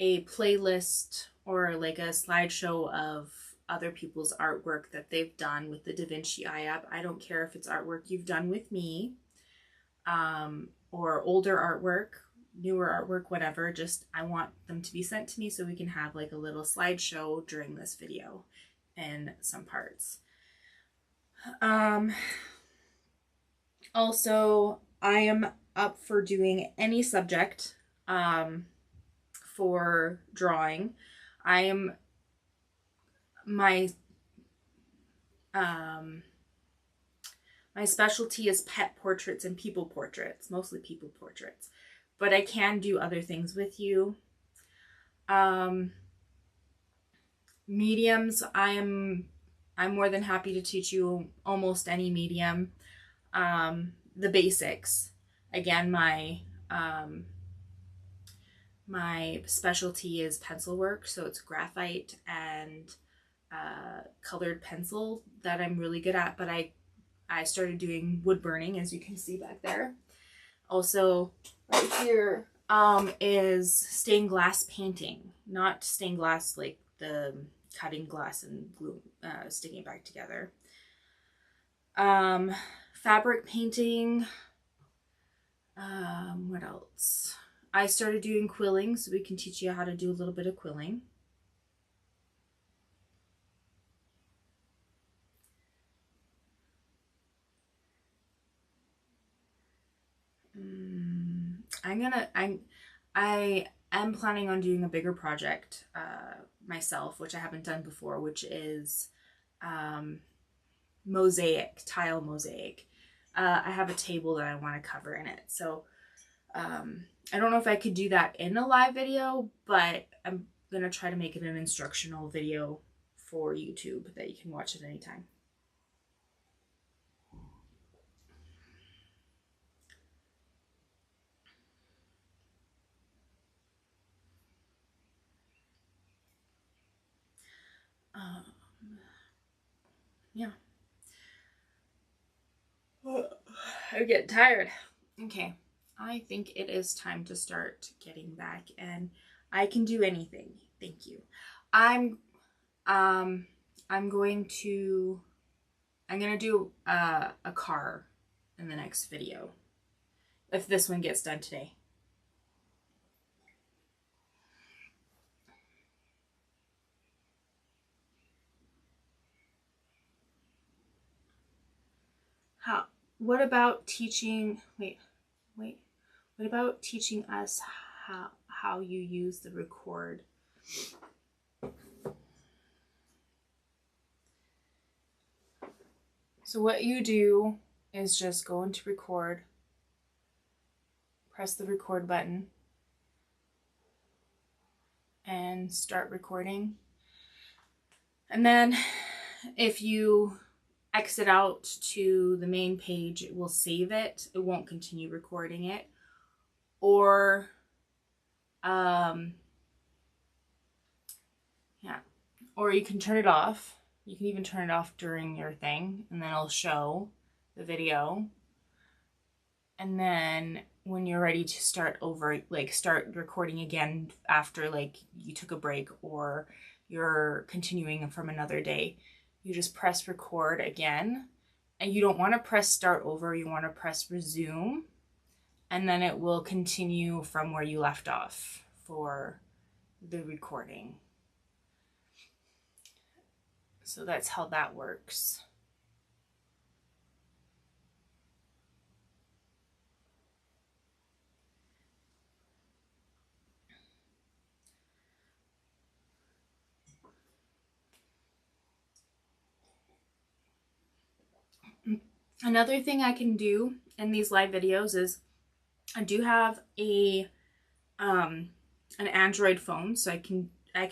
playlist or like a slideshow of other people's artwork that they've done with the Vinci Eye App. I don't care if it's artwork you've done with me, or older artwork, newer artwork, whatever. Just I want them to be sent to me so we can have like a little slideshow during this video in some parts. Also, I am up for doing any subject for drawing. My specialty is pet portraits and people portraits, mostly people portraits, but I can do other things with you. Mediums, I'm more than happy to teach you almost any medium. The basics. Again, my specialty is pencil work, so it's graphite and colored pencil that I'm really good at, but I started doing wood burning, as you can see back there. Also, right here is stained glass painting, not stained glass like the cutting glass and glue, sticking it back together. Fabric painting. What else? I started doing quilling, so we can teach you how to do a little bit of quilling. I am planning on doing a bigger project myself, which I haven't done before, which is mosaic, tile mosaic. I have a table that I want to cover in it, so I don't know if I could do that in a live video, but I'm gonna try to make it an instructional video for YouTube that you can watch at any time. Yeah. I get tired. Okay, I think it is time to start getting back, and I can do anything. Thank you. I'm going to do a car in the next video, if this one gets done today. What about teaching, what about teaching us how you use the record? So what you do is just go into record, press the record button, and start recording. And then if you exit out to the main page, it will save it. It won't continue recording it. Or, or you can turn it off. You can even turn it off during your thing, and then it'll show the video. And then when you're ready to start over, like start recording again after like you took a break or you're continuing from another day, you just press record again. And you don't want to press start over, you want to press resume. And then it will continue from where you left off for the recording. So that's how that works. Another thing I can do in these live videos is I do have an Android phone, so I can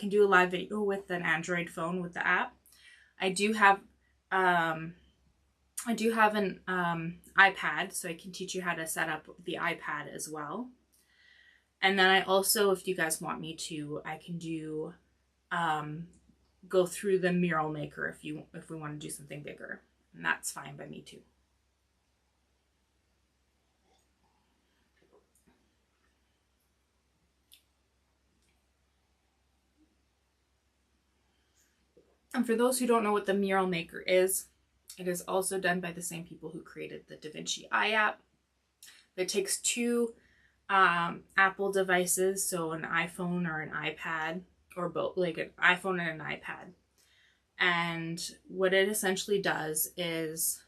do a live video with an Android phone with the app. I do have an iPad, so I can teach you how to set up the iPad as well. And then I also, if you guys want me to, I can do go through the mural maker if we want to do something bigger, and that's fine by me too. And for those who don't know what the mural maker is, it is also done by the same people who created the Vinci Eye App. It takes two Apple devices, so an iPhone or an iPad, or both, like an iPhone and an iPad. And what it essentially does is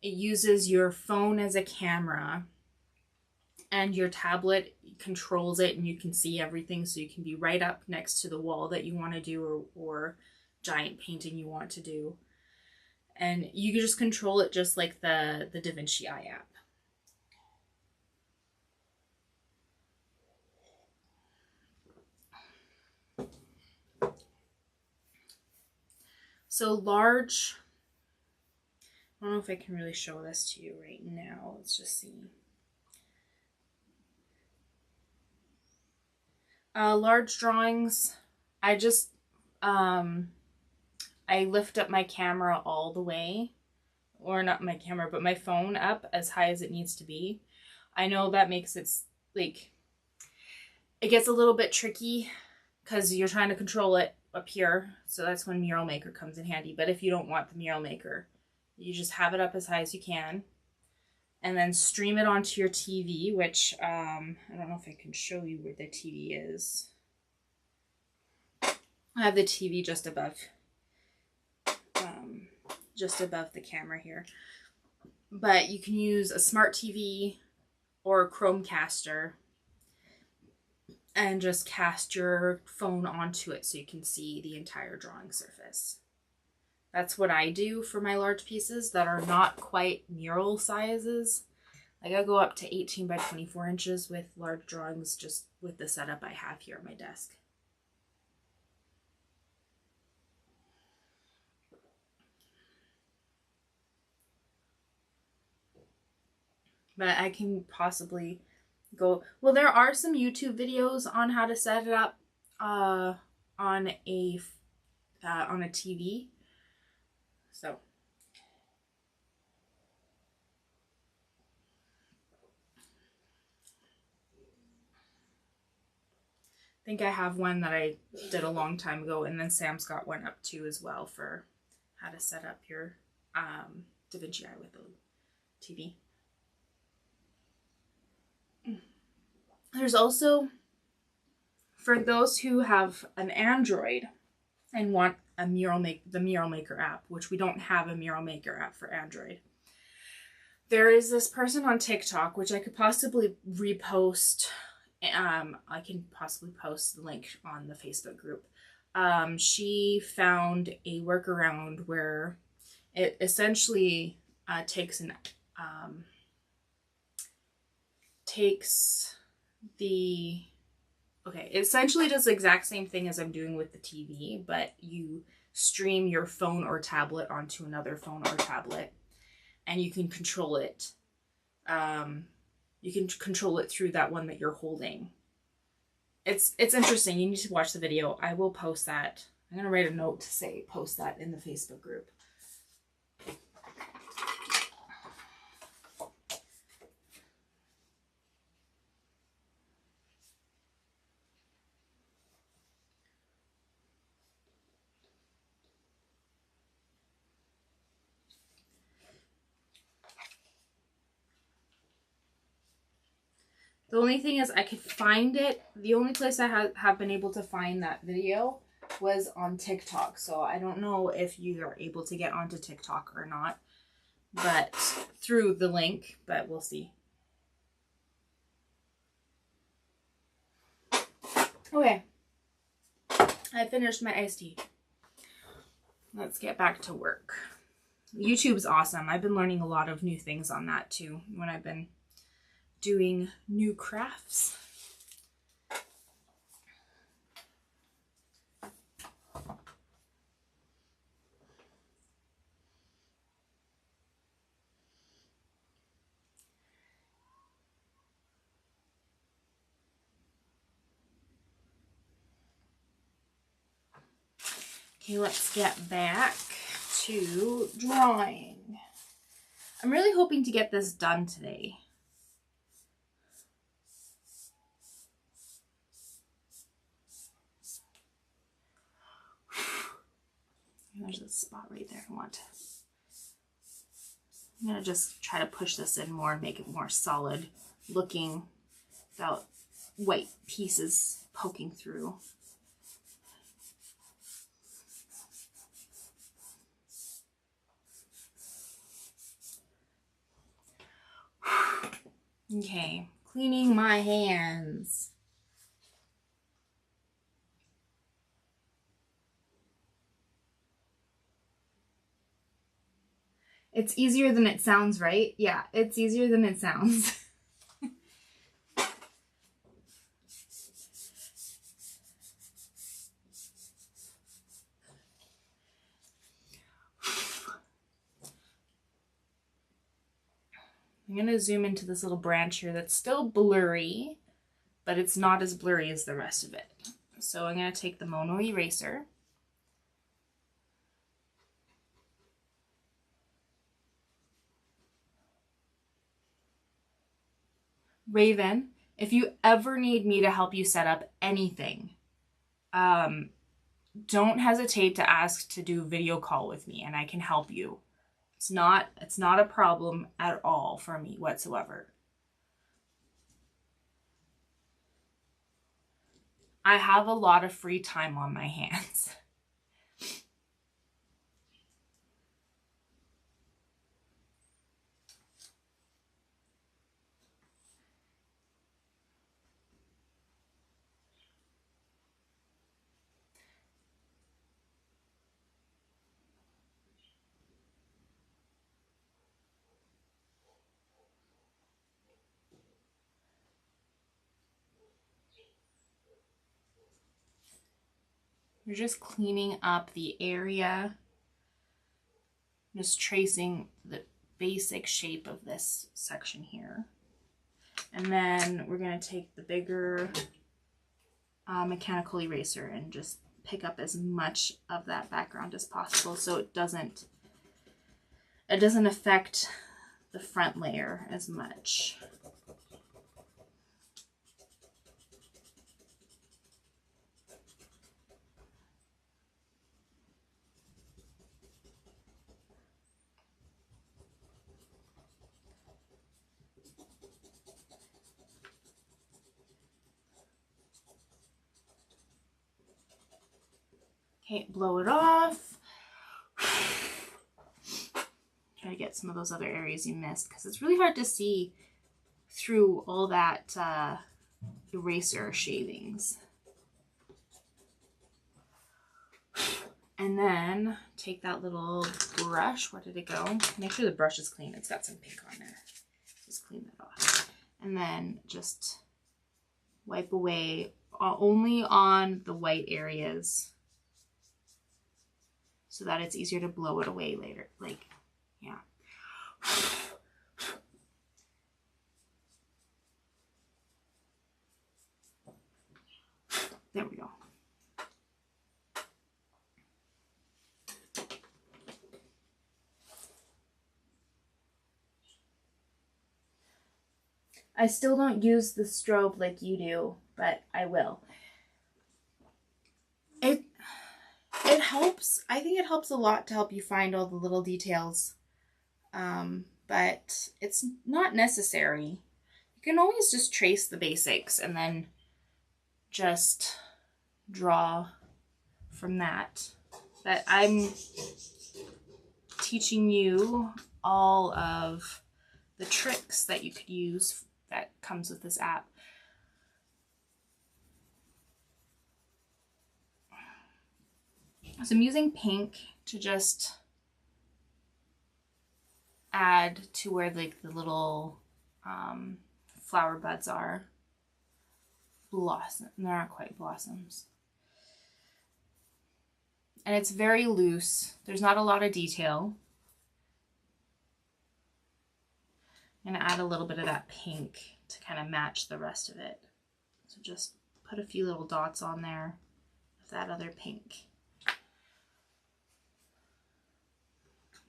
it uses your phone as a camera, and your tablet controls it, and you can see everything, so you can be right up next to the wall that you want to do, or giant painting you want to do. And you can just control it just like the Vinci Eye app. So large, I don't know if I can really show this to you right now. Let's just see. Large drawings, I just, I lift up my camera all the way, or not my camera, but my phone up as high as it needs to be. I know that makes it, like, it gets a little bit tricky because you're trying to control it up here. So that's when Mural Maker comes in handy. But if you don't want the Mural Maker, you just have it up as high as you can. And then stream it onto your TV, which, I don't know if I can show you where the TV is. I have the TV just above the camera here. But you can use a smart TV or a Chromecaster and just cast your phone onto it so you can see the entire drawing surface. That's what I do for my large pieces that are not quite mural sizes. Like I go up to 18 by 24 inches with large drawings just with the setup I have here on my desk. But I can possibly go, well, there are some YouTube videos on how to set it up on a TV. So think I have one that I did a long time ago, and then Sam's got one up too as well for how to set up your Da Vinci Eye with the TV. There's also, for those who have an Android and want the Mural Maker app, which we don't have a Mural Maker app for Android. There is this person on TikTok, which I could possibly repost. I can possibly post the link on the Facebook group. She found a workaround where it essentially takes it essentially does the exact same thing as I'm doing with the TV, but you stream your phone or tablet onto another phone or tablet, and you can control it. You can control it through that one that you're holding. It's interesting. You need to watch the video. I will post that. I'm going to write a note to say post that in the Facebook group. The only thing is I could find it. The only place I have been able to find that video was on TikTok. So I don't know if you are able to get onto TikTok or not, but through the link, but we'll see. Okay. I finished my iced tea. Let's get back to work. YouTube's awesome. I've been learning a lot of new things on that too when I've been doing new crafts. Okay, let's get back to drawing. I'm really hoping to get this done today. There's a spot right there I want. I'm going to just try to push this in more and make it more solid looking without white pieces poking through. Okay, cleaning my hands. It's easier than it sounds, right? Yeah, it's easier than it sounds. I'm going to zoom into this little branch here that's still blurry, but it's not as blurry as the rest of it. So I'm going to take the Mono eraser. Raven, if you ever need me to help you set up anything, don't hesitate to ask to do a video call with me and I can help you. It's not a problem at all for me whatsoever. I have a lot of free time on my hands. We're just cleaning up the area, just tracing the basic shape of this section here. And then we're going to take the bigger mechanical eraser and just pick up as much of that background as possible so it doesn't affect the front layer as much. Okay, blow it off. Try to get some of those other areas you missed because it's really hard to see through all that eraser shavings. And then take that little brush. Where did it go? Make sure the brush is clean. It's got some pink on there. Just clean that off. And then just wipe away only on the white areas so that it's easier to blow it away later. Like, yeah. There we go. I still don't use the strobe like you do, but I will. It helps. I think it helps a lot to help you find all the little details, but it's not necessary. You can always just trace the basics and then just draw from that. But I'm teaching you all of the tricks that you could use that comes with this app. So I'm using pink to just add to where like the little flower buds are. Blossom. They're not quite blossoms. And it's very loose. There's not a lot of detail. I'm going to add a little bit of that pink to kind of match the rest of it. So just put a few little dots on there of that other pink.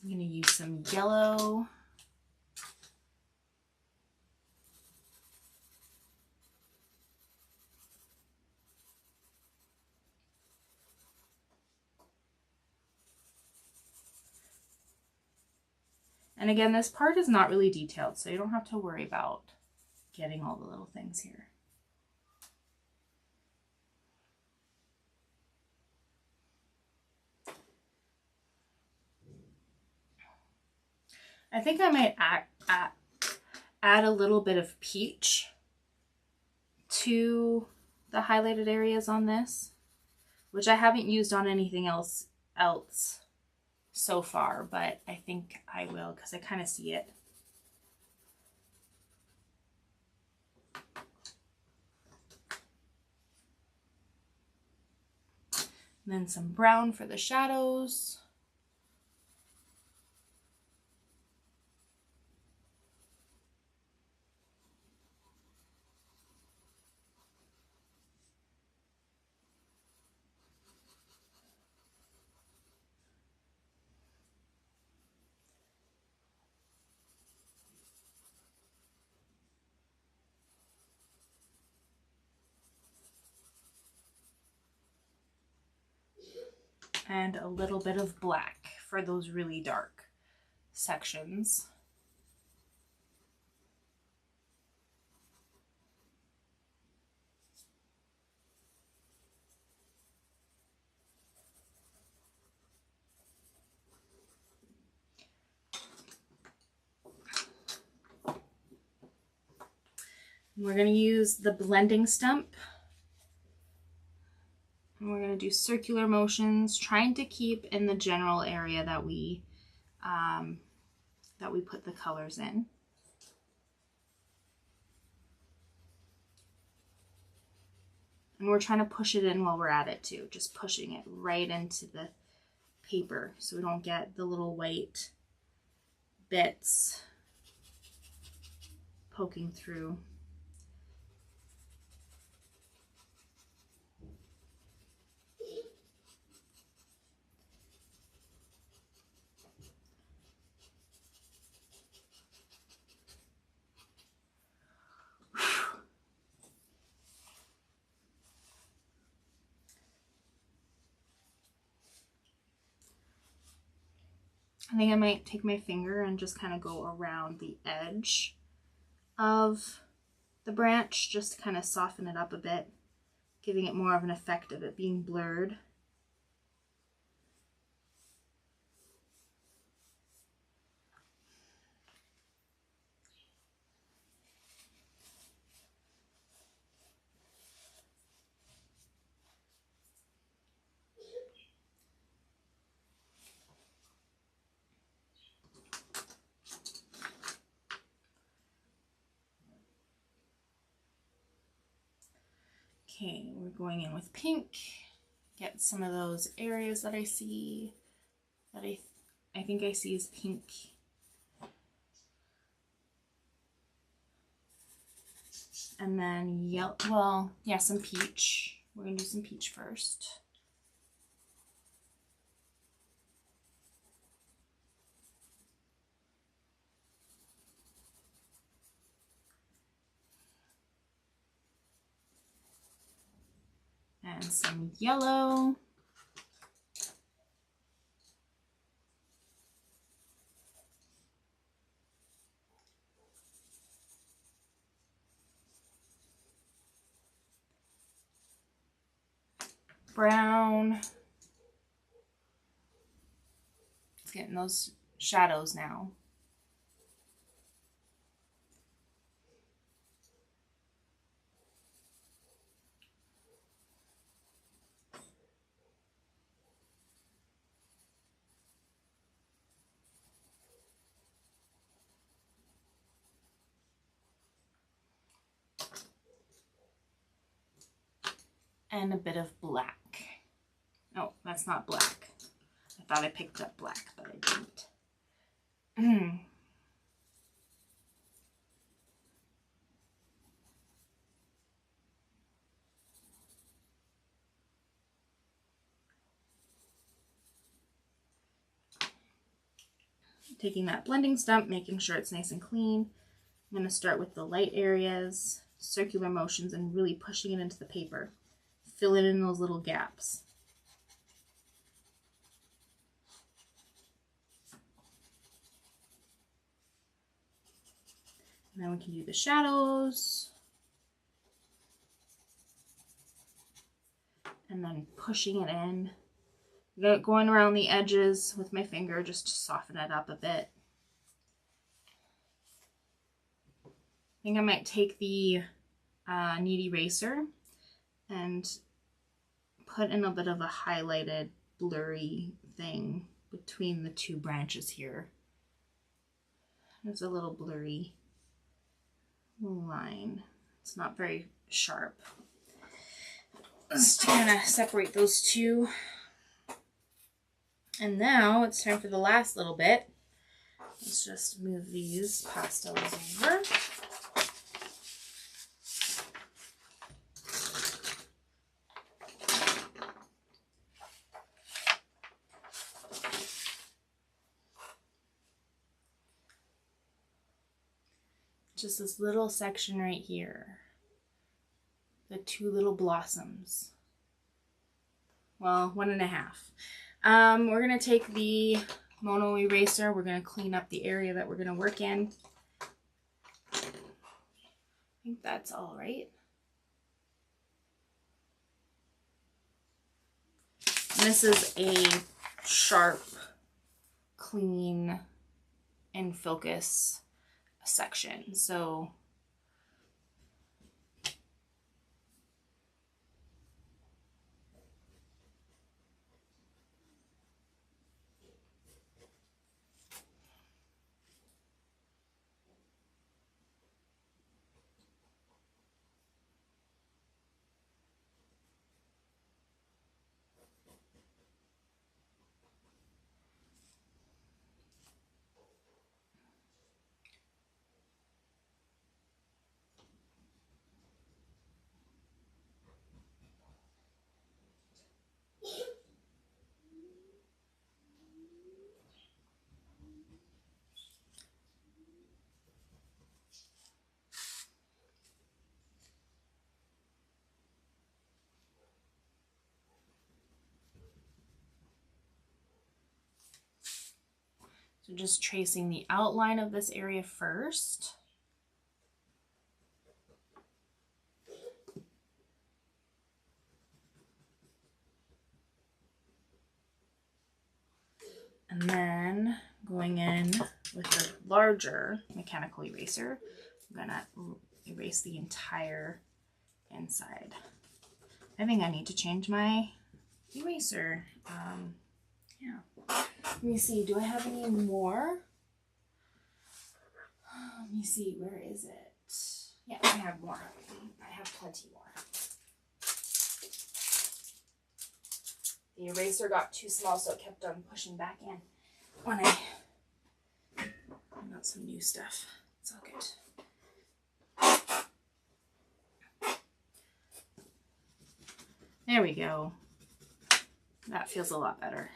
I'm going to use some yellow. And again, this part is not really detailed, so you don't have to worry about getting all the little things here. I think I might add a little bit of peach to the highlighted areas on this, which I haven't used on anything else so far, but I think I will because I kind of see it. And then some brown for the shadows. And a little bit of black for those really dark sections. We're going to use the blending stump. And we're going to do circular motions, trying to keep in the general area that we put the colors in. And we're trying to push it in while we're at it too, just pushing it right into the paper so we don't get the little white bits poking through. I think I might take my finger and just kind of go around the edge of the branch just to kind of soften it up a bit, giving it more of an effect of it being blurred. Okay, we're going in with pink. Get some of those areas that I see, that I think I see as pink. And then yellow, well, yeah, some peach. We're gonna do some peach first. And some yellow. Brown. It's getting those shadows now. And a bit of black. Oh, that's not black. I thought I picked up black, but I didn't. Taking that blending stump, making sure it's nice and clean. I'm going to start with the light areas, circular motions, and really pushing it into the paper. Fill it in those little gaps. And then we can do the shadows. And then pushing it in. Going around the edges with my finger just to soften it up a bit. I think I might take the knead eraser and put in a bit of a highlighted blurry thing between the two branches here. There's a little blurry line. It's not very sharp. Just to kind of separate those two. And now it's time for the last little bit. Let's just move these pastels over. Just this little section right here. The two little blossoms. Well, 1.5. We're going to take the mono eraser. We're going to clean up the area that we're going to work in. I think that's all right. And this is a sharp, clean, in focus section. So just tracing the outline of this area first. And then going in with a larger mechanical eraser, I'm gonna erase the entire inside. I think I need to change my eraser. Yeah. Let me see, do I have any more? Let me see, where is it? Yeah, I have more. I have plenty more. The eraser got too small, so it kept on pushing back in when I got some new stuff. It's all good. There we go. That feels a lot better.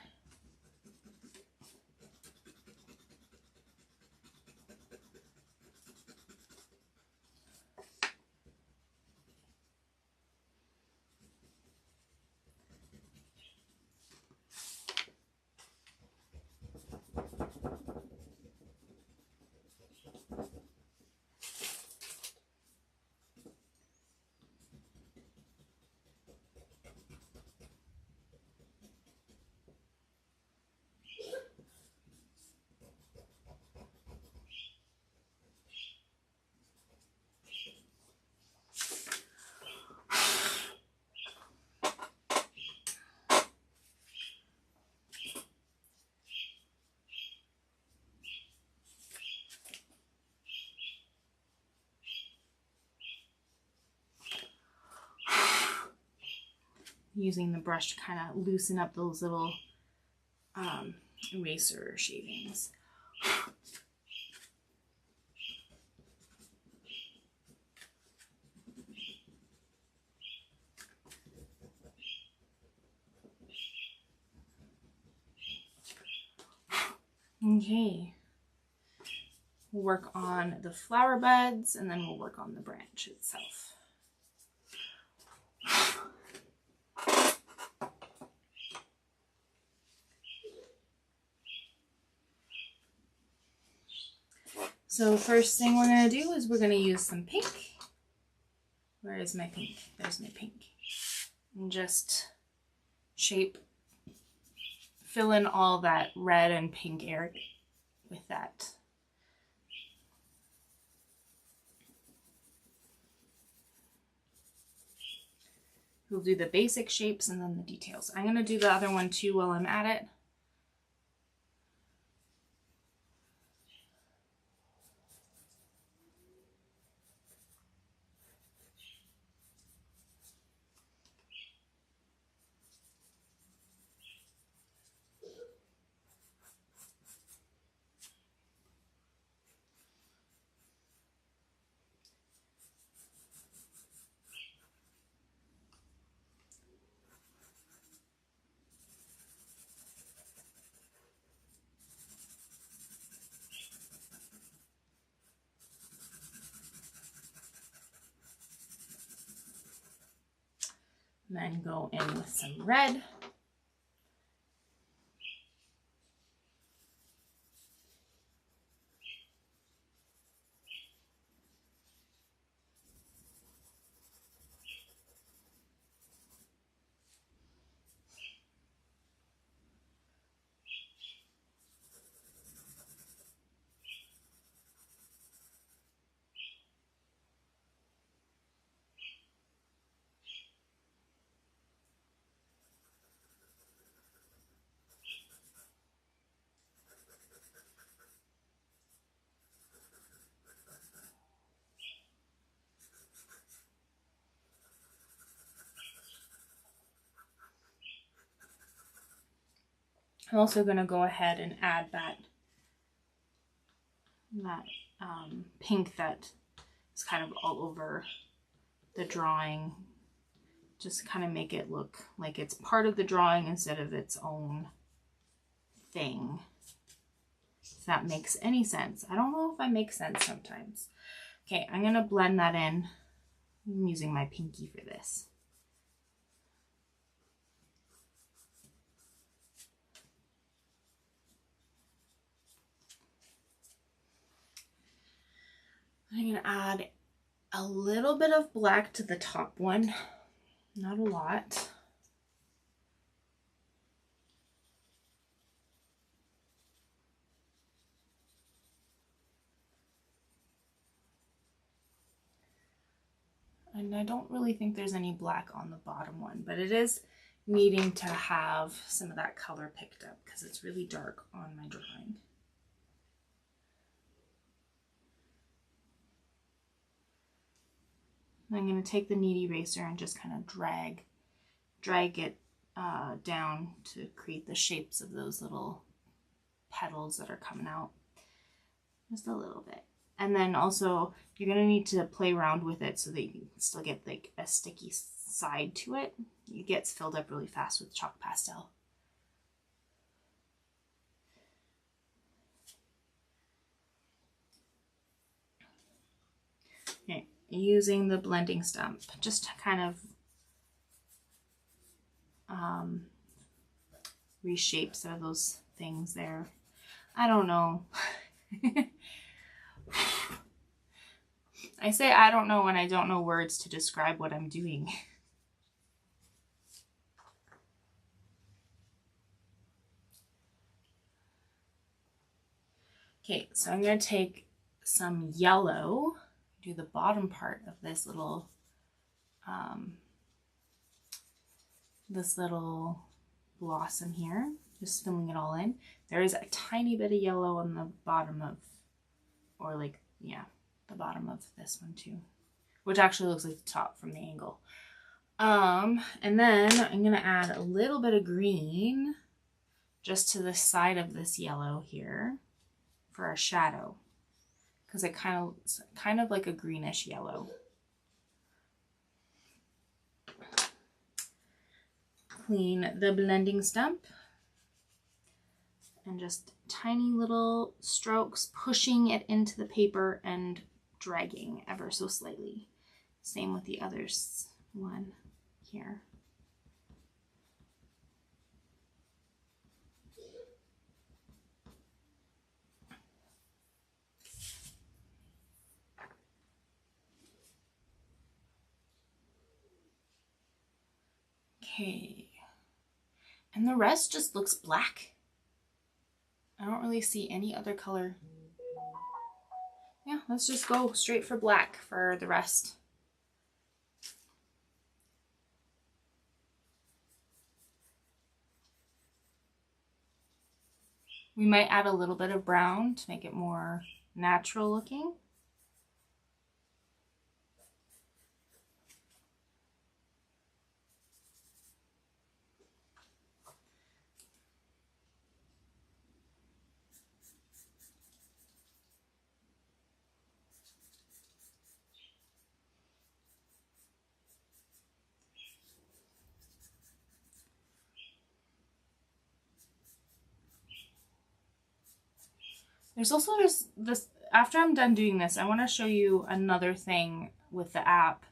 Using the brush to kind of loosen up those little eraser shavings. Okay, we'll work on the flower buds and then we'll work on the branch itself. So first thing we're going to do is we're going to use some pink. Where is my pink? There's my pink. And just shape, fill in all that red and pink area with that. We'll do the basic shapes and then the details. I'm going to do the other one too while I'm at it. And then go in with some red. I'm also going to go ahead and add that pink that is kind of all over the drawing. Just kind of make it look like it's part of the drawing instead of its own thing. If that makes any sense. I don't know if I make sense sometimes. Okay, I'm going to blend that in. I'm using my pinky for this. I'm going to add a little bit of black to the top one, not a lot. And I don't really think there's any black on the bottom one, but it is needing to have some of that color picked up because it's really dark on my drawing. I'm going to take the knead eraser and just kind of drag it down to create the shapes of those little petals that are coming out. Just a little bit. And then also you're going to need to play around with it so that you can still get like a sticky side to it. It gets filled up really fast with chalk pastel. Okay, using the blending stump, just to kind of reshape some of those things there. I don't know. I say I don't know when I don't know words to describe what I'm doing. Okay, so I'm going to take some yellow, do the bottom part of this little blossom here, just filling it all in. There is a tiny bit of yellow on the bottom of, or like, yeah, the bottom of this one too, which actually looks like the top from the angle. And then I'm going to add a little bit of green just to the side of this yellow here for our shadow, because it's kind of like a greenish yellow. Clean the blending stump and just tiny little strokes, pushing it into the paper and dragging ever so slightly. Same with the others one here. Okay, and the rest just looks black. I don't really see any other color. Yeah, let's just go straight for black for the rest. We might add a little bit of brown to make it more natural looking. There's also just this, after I'm done doing this, I want to show you another thing with the app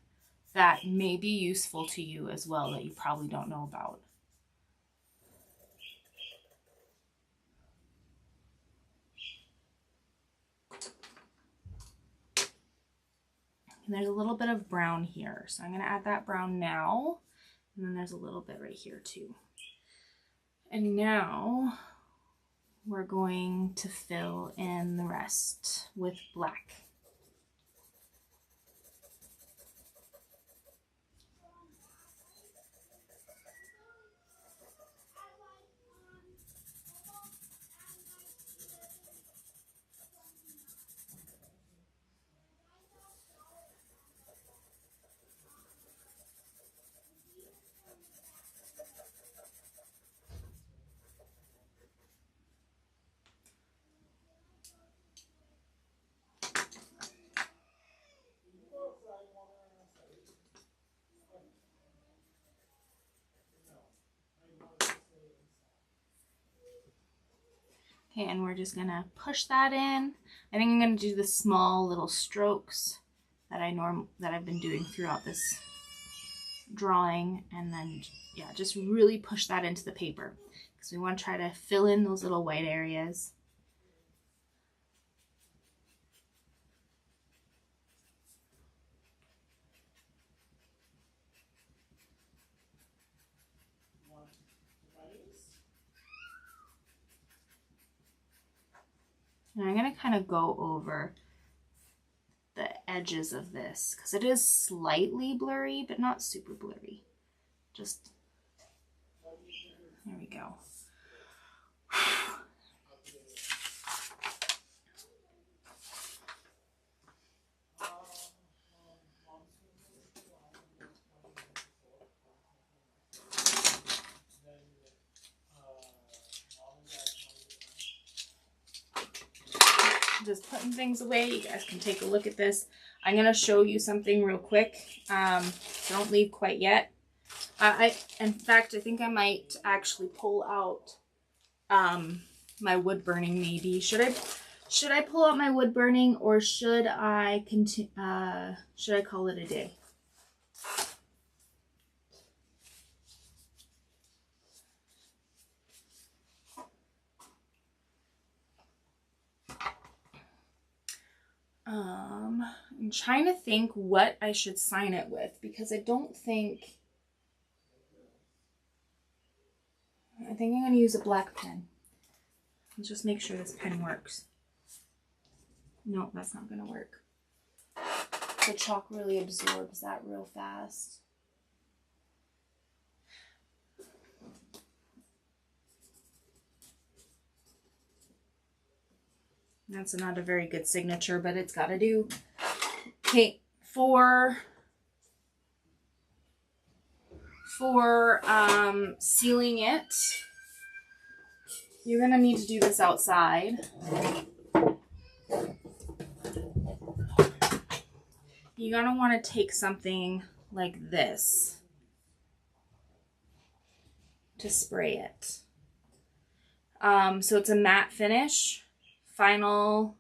that may be useful to you as well that you probably don't know about. And there's a little bit of brown here, so I'm going to add that brown now, and then there's a little bit right here too. And now we're going to fill in the rest with black. Okay, and we're just gonna push that in. I think I'm gonna do the small little strokes that I've been doing throughout this drawing, and then yeah, just really push that into the paper because we want to try to fill in those little white areas. And I'm going to kind of go over the edges of this because it is slightly blurry, but not super blurry. Just, there we go. just putting things away. You guys can take a look at this. I'm going to show you something real quick. Don't leave quite yet. In fact, I think I might actually pull out my wood burning maybe. Should I pull out my wood burning, or should I call it a day? I'm trying to think what I should sign it with, because I think I'm going to use a black pen. Let's just make sure this pen works. No, that's not going to work. The chalk really absorbs that real fast. That's not a very good signature, but it's got to do. Okay, for sealing it, you're going to need to do this outside. You're going to want to take something like this to spray it. So it's a matte finish. Final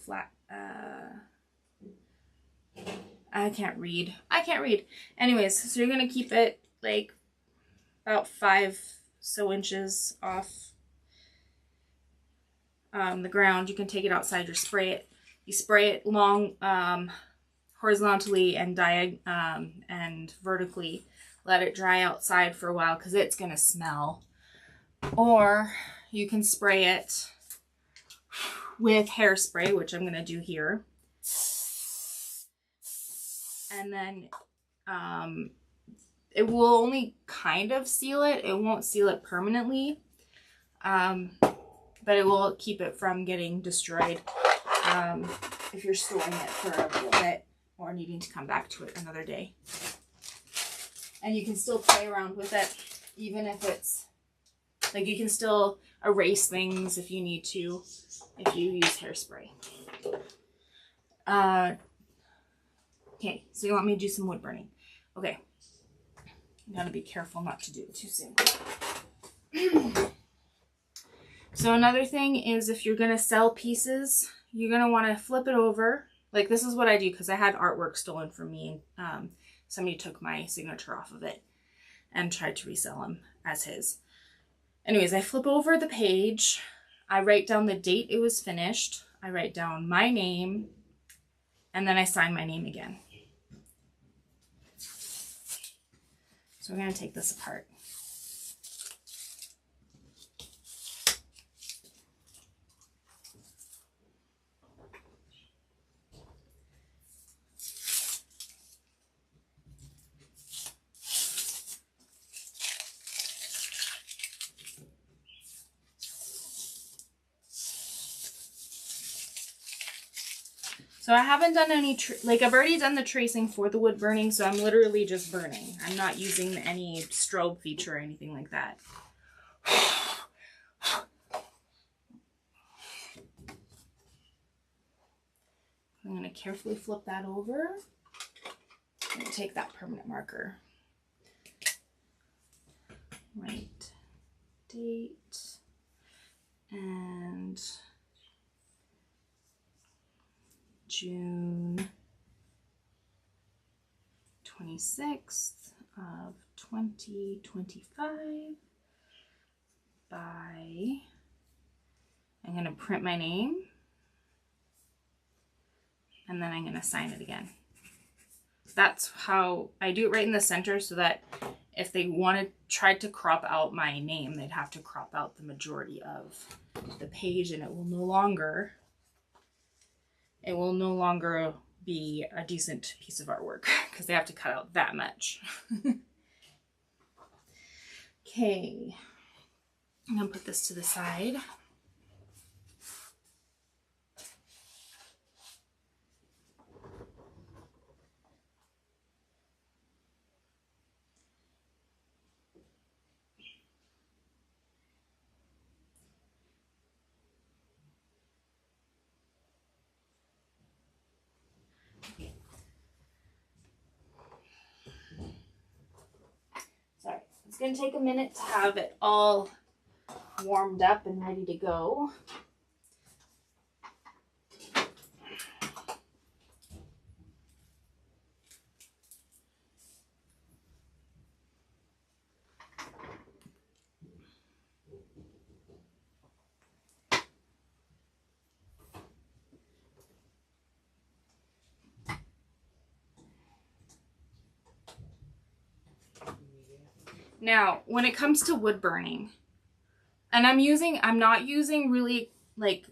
flat, I can't read. Anyways, so you're going to keep it like about 5 inches off the ground. You can take it outside or spray it. You spray it long, horizontally and and vertically. Let it dry outside for a while because it's going to smell. Or you can spray it with hairspray, which I'm going to do here. And then it will only kind of seal it. It won't seal it permanently, but it will keep it from getting destroyed if you're storing it for a little bit or needing to come back to it another day. And you can still play around with it, even if it's like, you can still erase things if you need to, if you use hairspray. Okay, so you want me to do some wood burning. Okay. You gotta be careful not to do it too soon. So another thing is, if you're gonna sell pieces, you're gonna wanna flip it over. Like, this is what I do because I had artwork stolen from me. Somebody took my signature off of it and tried to resell them as his. Anyways, I flip over the page, I write down the date it was finished, I write down my name, and then I sign my name again. So we're going to take this apart. So I haven't done any, like, I've already done the tracing for the wood burning, so I'm literally just burning. I'm not using any strobe feature or anything like that. I'm going to carefully flip that over and take that permanent marker. Write date and June 26th of 2025 by, I'm going to print my name, and then I'm going to sign it again. That's how I do it, right in the center, so that if they tried to crop out my name, they'd have to crop out the majority of the page, and it will no longer be a decent piece of artwork because they have to cut out that much. Okay, I'm gonna put this to the side. Sorry, it's going to take a minute to have it all warmed up and ready to go. Now, when it comes to wood burning, and I'm not using really like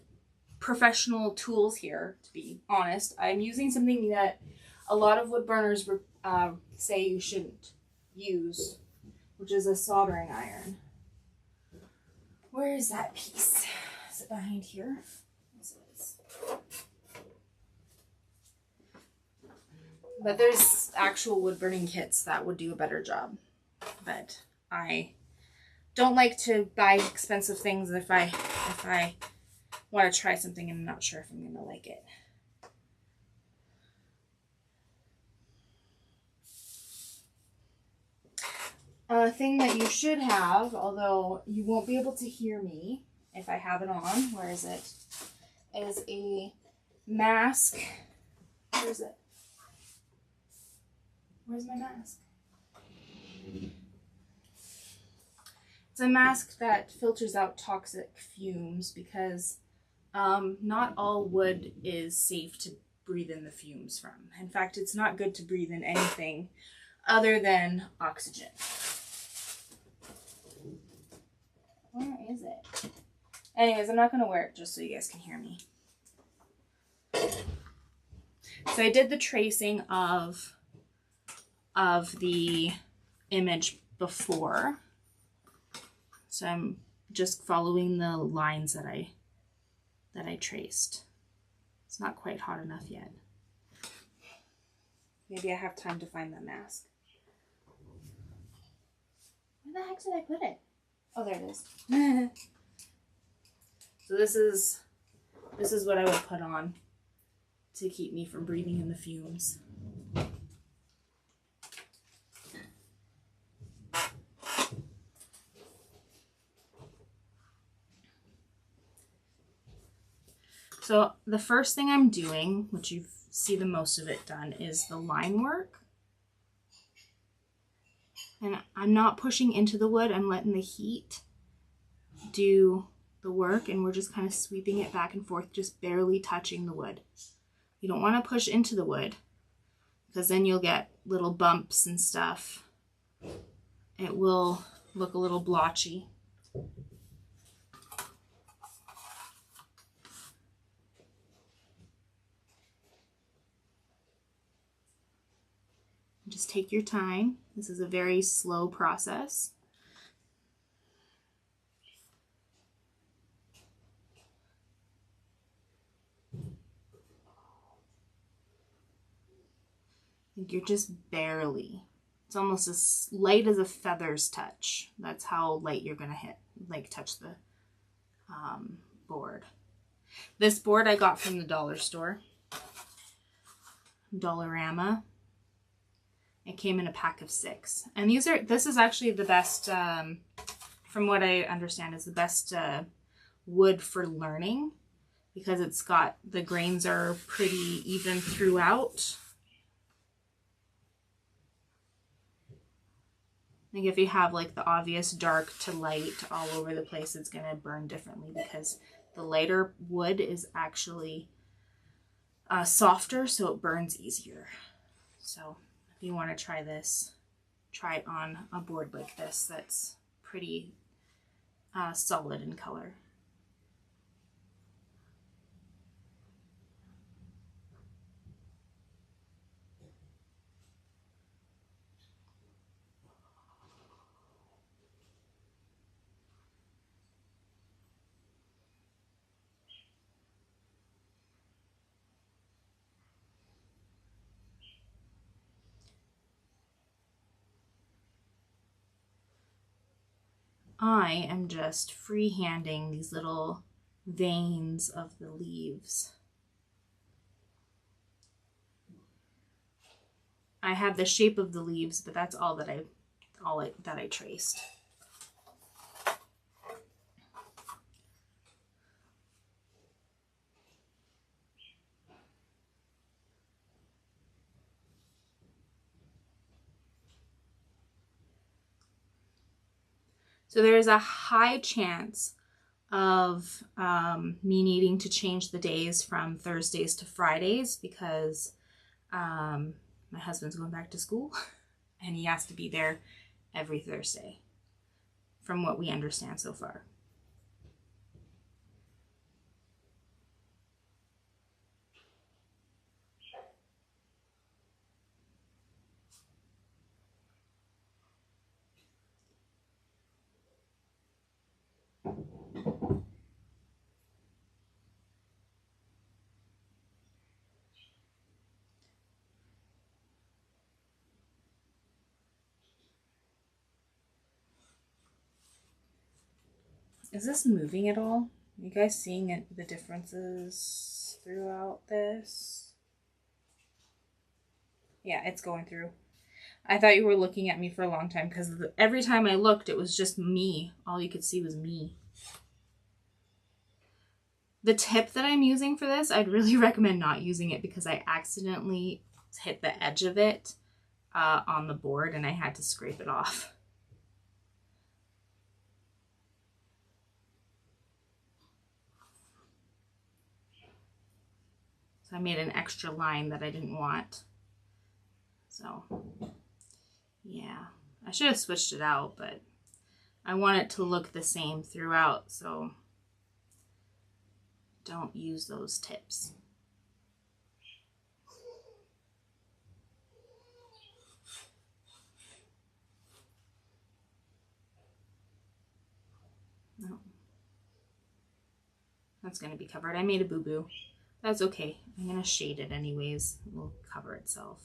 professional tools here, to be honest. I'm using something that a lot of wood burners say you shouldn't use, which is a soldering iron. Where is that piece? Is it behind here? Yes, it is. But there's actual wood burning kits that would do a better job. But I don't like to buy expensive things if I want to try something and I'm not sure if I'm going to like it. A thing that you should have, although you won't be able to hear me if I have it on, where is it? Is a mask. Where is it? Where's my mask? It's a mask that filters out toxic fumes because not all wood is safe to breathe in the fumes from. In fact, it's not good to breathe in anything other than oxygen. Where is it? Anyways, I'm not going to wear it just so you guys can hear me. So I did the tracing of the image before. So I'm just following the lines that I traced. It's not quite hot enough yet. Maybe I have time to find that mask. Where the heck did I put it? Oh, there it is. So this is what I would put on to keep me from breathing in the fumes. So the first thing I'm doing, which you see the most of it done, is the line work. And I'm not pushing into the wood, I'm letting the heat do the work, and we're just kind of sweeping it back and forth, just barely touching the wood. You don't want to push into the wood because then you'll get little bumps and stuff. It will look a little blotchy. Just take your time. This is a very slow process. I think you're just barely. It's almost as light as a feather's touch. That's how light you're gonna touch the board. This board I got from the dollar store, Dollarama. It came in a pack of 6, and this is actually the best, from what I understand, is the best wood for learning because it's got, the grains are pretty even throughout. I think if you have like the obvious dark to light all over the place, it's going to burn differently because the lighter wood is actually softer, so it burns easier. So if you want to try this, try it on a board like this that's pretty solid in color. I am just freehanding these little veins of the leaves. I have the shape of the leaves, but that's all that I traced. So there's a high chance of me needing to change the days from Thursdays to Fridays because my husband's going back to school and he has to be there every Thursday from what we understand so far. Is this moving at all? Are you guys seeing it, the differences throughout this? Yeah, it's going through. I thought you were looking at me for a long time because every time I looked, it was just me. All you could see was me. The tip that I'm using for this, I'd really recommend not using it because I accidentally hit the edge of it on the board and I had to scrape it off. So I made an extra line that I didn't want. So yeah, I should have switched it out, but I want it to look the same throughout, so don't use those tips. No. That's going to be covered. I made a boo-boo. That's okay. I'm going to shade it anyways. It will cover itself.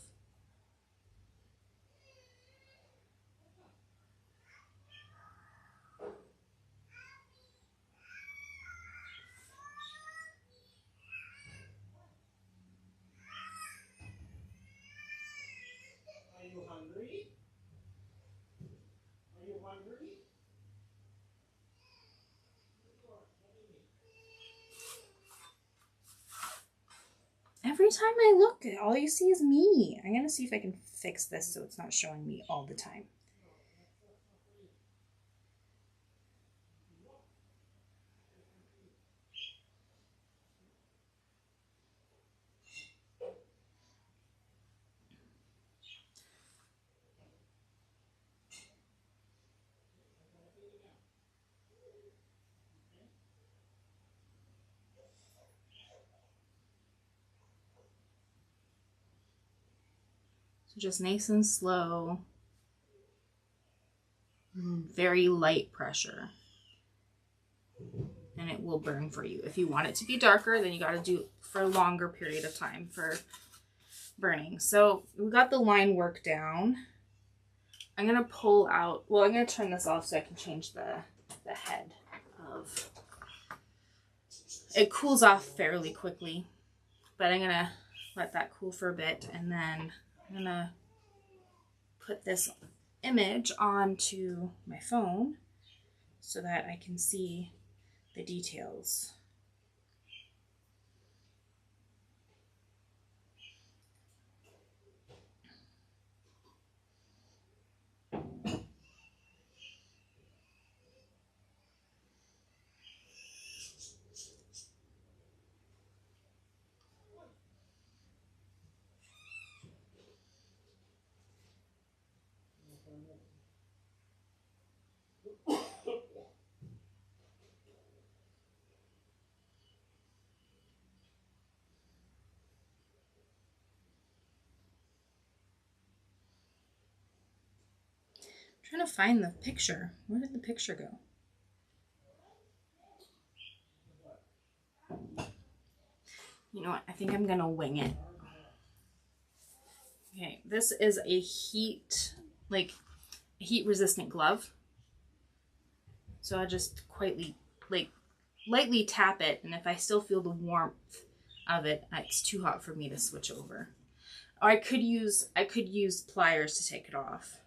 Are you hungry? Are you hungry? Every time I look, all you see is me. I'm going to see if I can fix this so it's not showing me all the time. So just nice and slow. Very light pressure. And it will burn for you. If you want it to be darker, then you got to do it for a longer period of time for burning. So we got the line work down. I'm going to pull out, well, I'm going to turn this off so I can change the head of, it cools off fairly quickly, but I'm going to let that cool for a bit, and then I'm going to put this image onto my phone so that I can see the details. I'm trying to find the picture. Where did the picture go? You know what? I think I'm going to wing it. Okay, this is a heat resistant glove. So I just lightly tap it, and if I still feel the warmth of it, it's too hot for me to switch over. Or I could use pliers to take it off.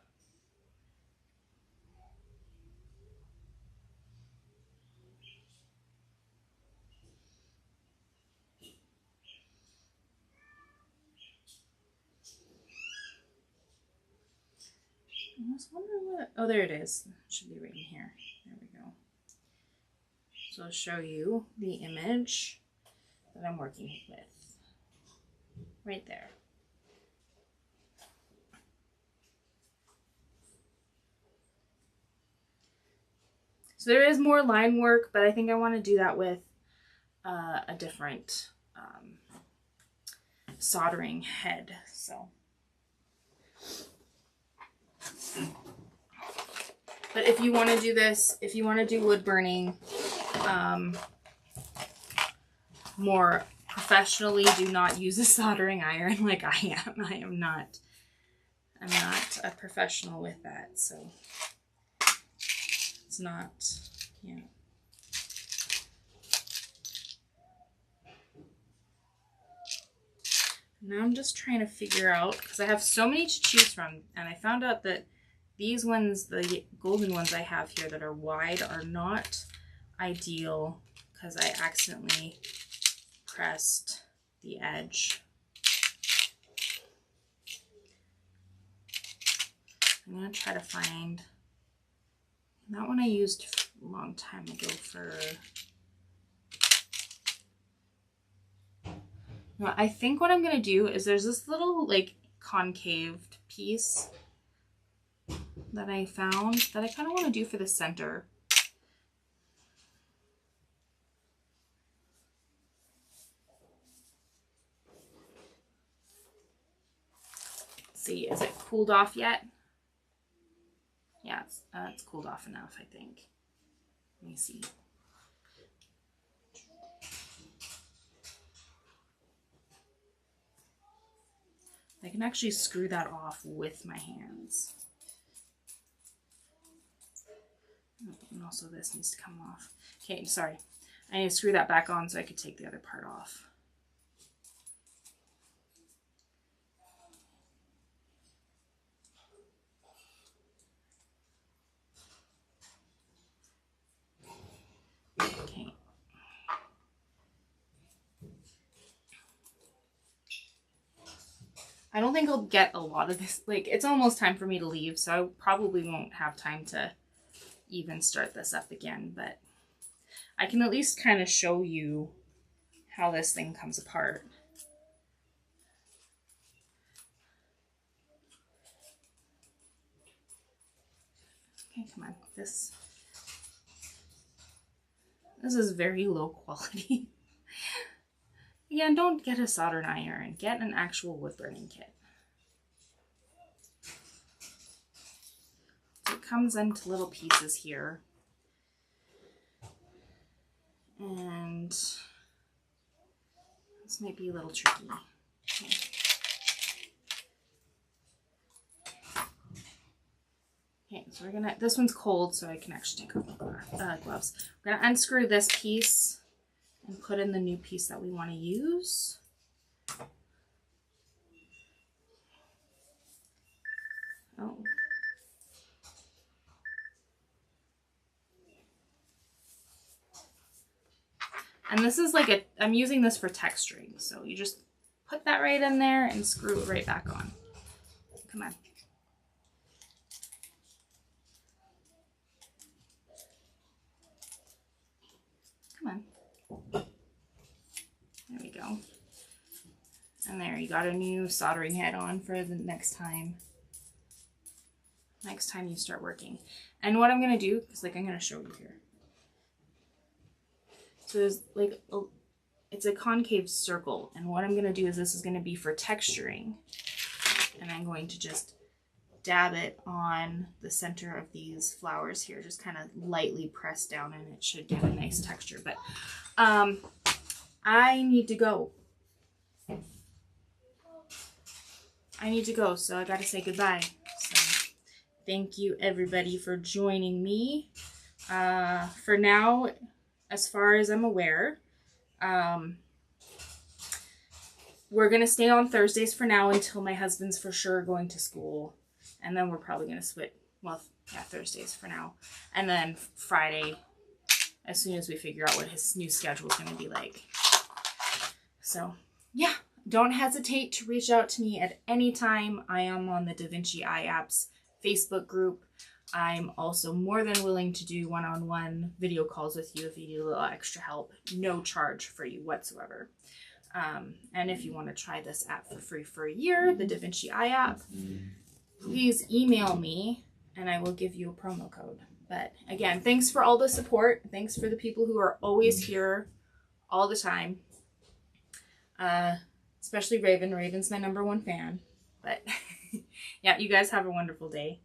I was wondering what, oh, there it is. It should be right in here. There we go. So I'll show you the image that I'm working with. Right there. So there is more line work, but I think I want to do that with a different soldering head. So, but if you want to do this, if you want to do wood burning more professionally, do not use a soldering iron like I am. I'm not a professional with that, so it's not, yeah. Now I'm just trying to figure out, because I have so many to choose from, and I found out that these ones, the golden ones I have here that are wide, are not ideal because I accidentally pressed the edge. I'm going to try to find, that one I used a long time ago for, no, I think what I'm going to do is there's this little like concaved piece that I found that I kind of want to do for the center. Let's see, is it cooled off yet? Yeah, it's cooled off enough, I think. Let me see. I can actually screw that off with my hands. And also this needs to come off. Okay, sorry. I need to screw that back on so I could take the other part off. Okay. I don't think I'll get a lot of this. Like, it's almost time for me to leave, so I probably won't have time to even start this up again, but I can at least kind of show you how this thing comes apart. Okay, come on. This is very low quality. Again, don't get a soldering iron. Get an actual wood burning kit. So it comes into little pieces here. And this might be a little tricky. Okay. Okay, so we're gonna, this one's cold, so I can actually take off my gloves. We're gonna unscrew this piece and put in the new piece that we want to use. Oh. And this is like I'm using this for texturing, so you just put that right in there and screw it right back on. Come on. Come on. There we go. And there, you got a new soldering head on for the next time you start working. And what I'm going to do is, like, I'm going to show you here. So there's like it's a concave circle, and what I'm going to do is this is going to be for texturing, and I'm going to just dab it on the center of these flowers here, just kind of lightly press down, and it should get a nice texture. But I need to go. So I gotta say goodbye. So thank you everybody for joining me. For now, as far as I'm aware, we're going to stay on Thursdays for now until my husband's for sure going to school. And then we're probably going to switch, well, yeah, Thursdays for now. And then Friday, as soon as we figure out what his new schedule is going to be like. So, yeah, don't hesitate to reach out to me at any time. I am on the Vinci Eye App's Facebook group. I'm also more than willing to do one-on-one video calls with you if you need a little extra help. No charge for you whatsoever. And if you want to try this app for free for a year, the Vinci Eye App, please email me and I will give you a promo code. But again, thanks for all the support. Thanks for the people who are always here all the time. Especially Raven. Raven's my #1 fan. But yeah, you guys have a wonderful day.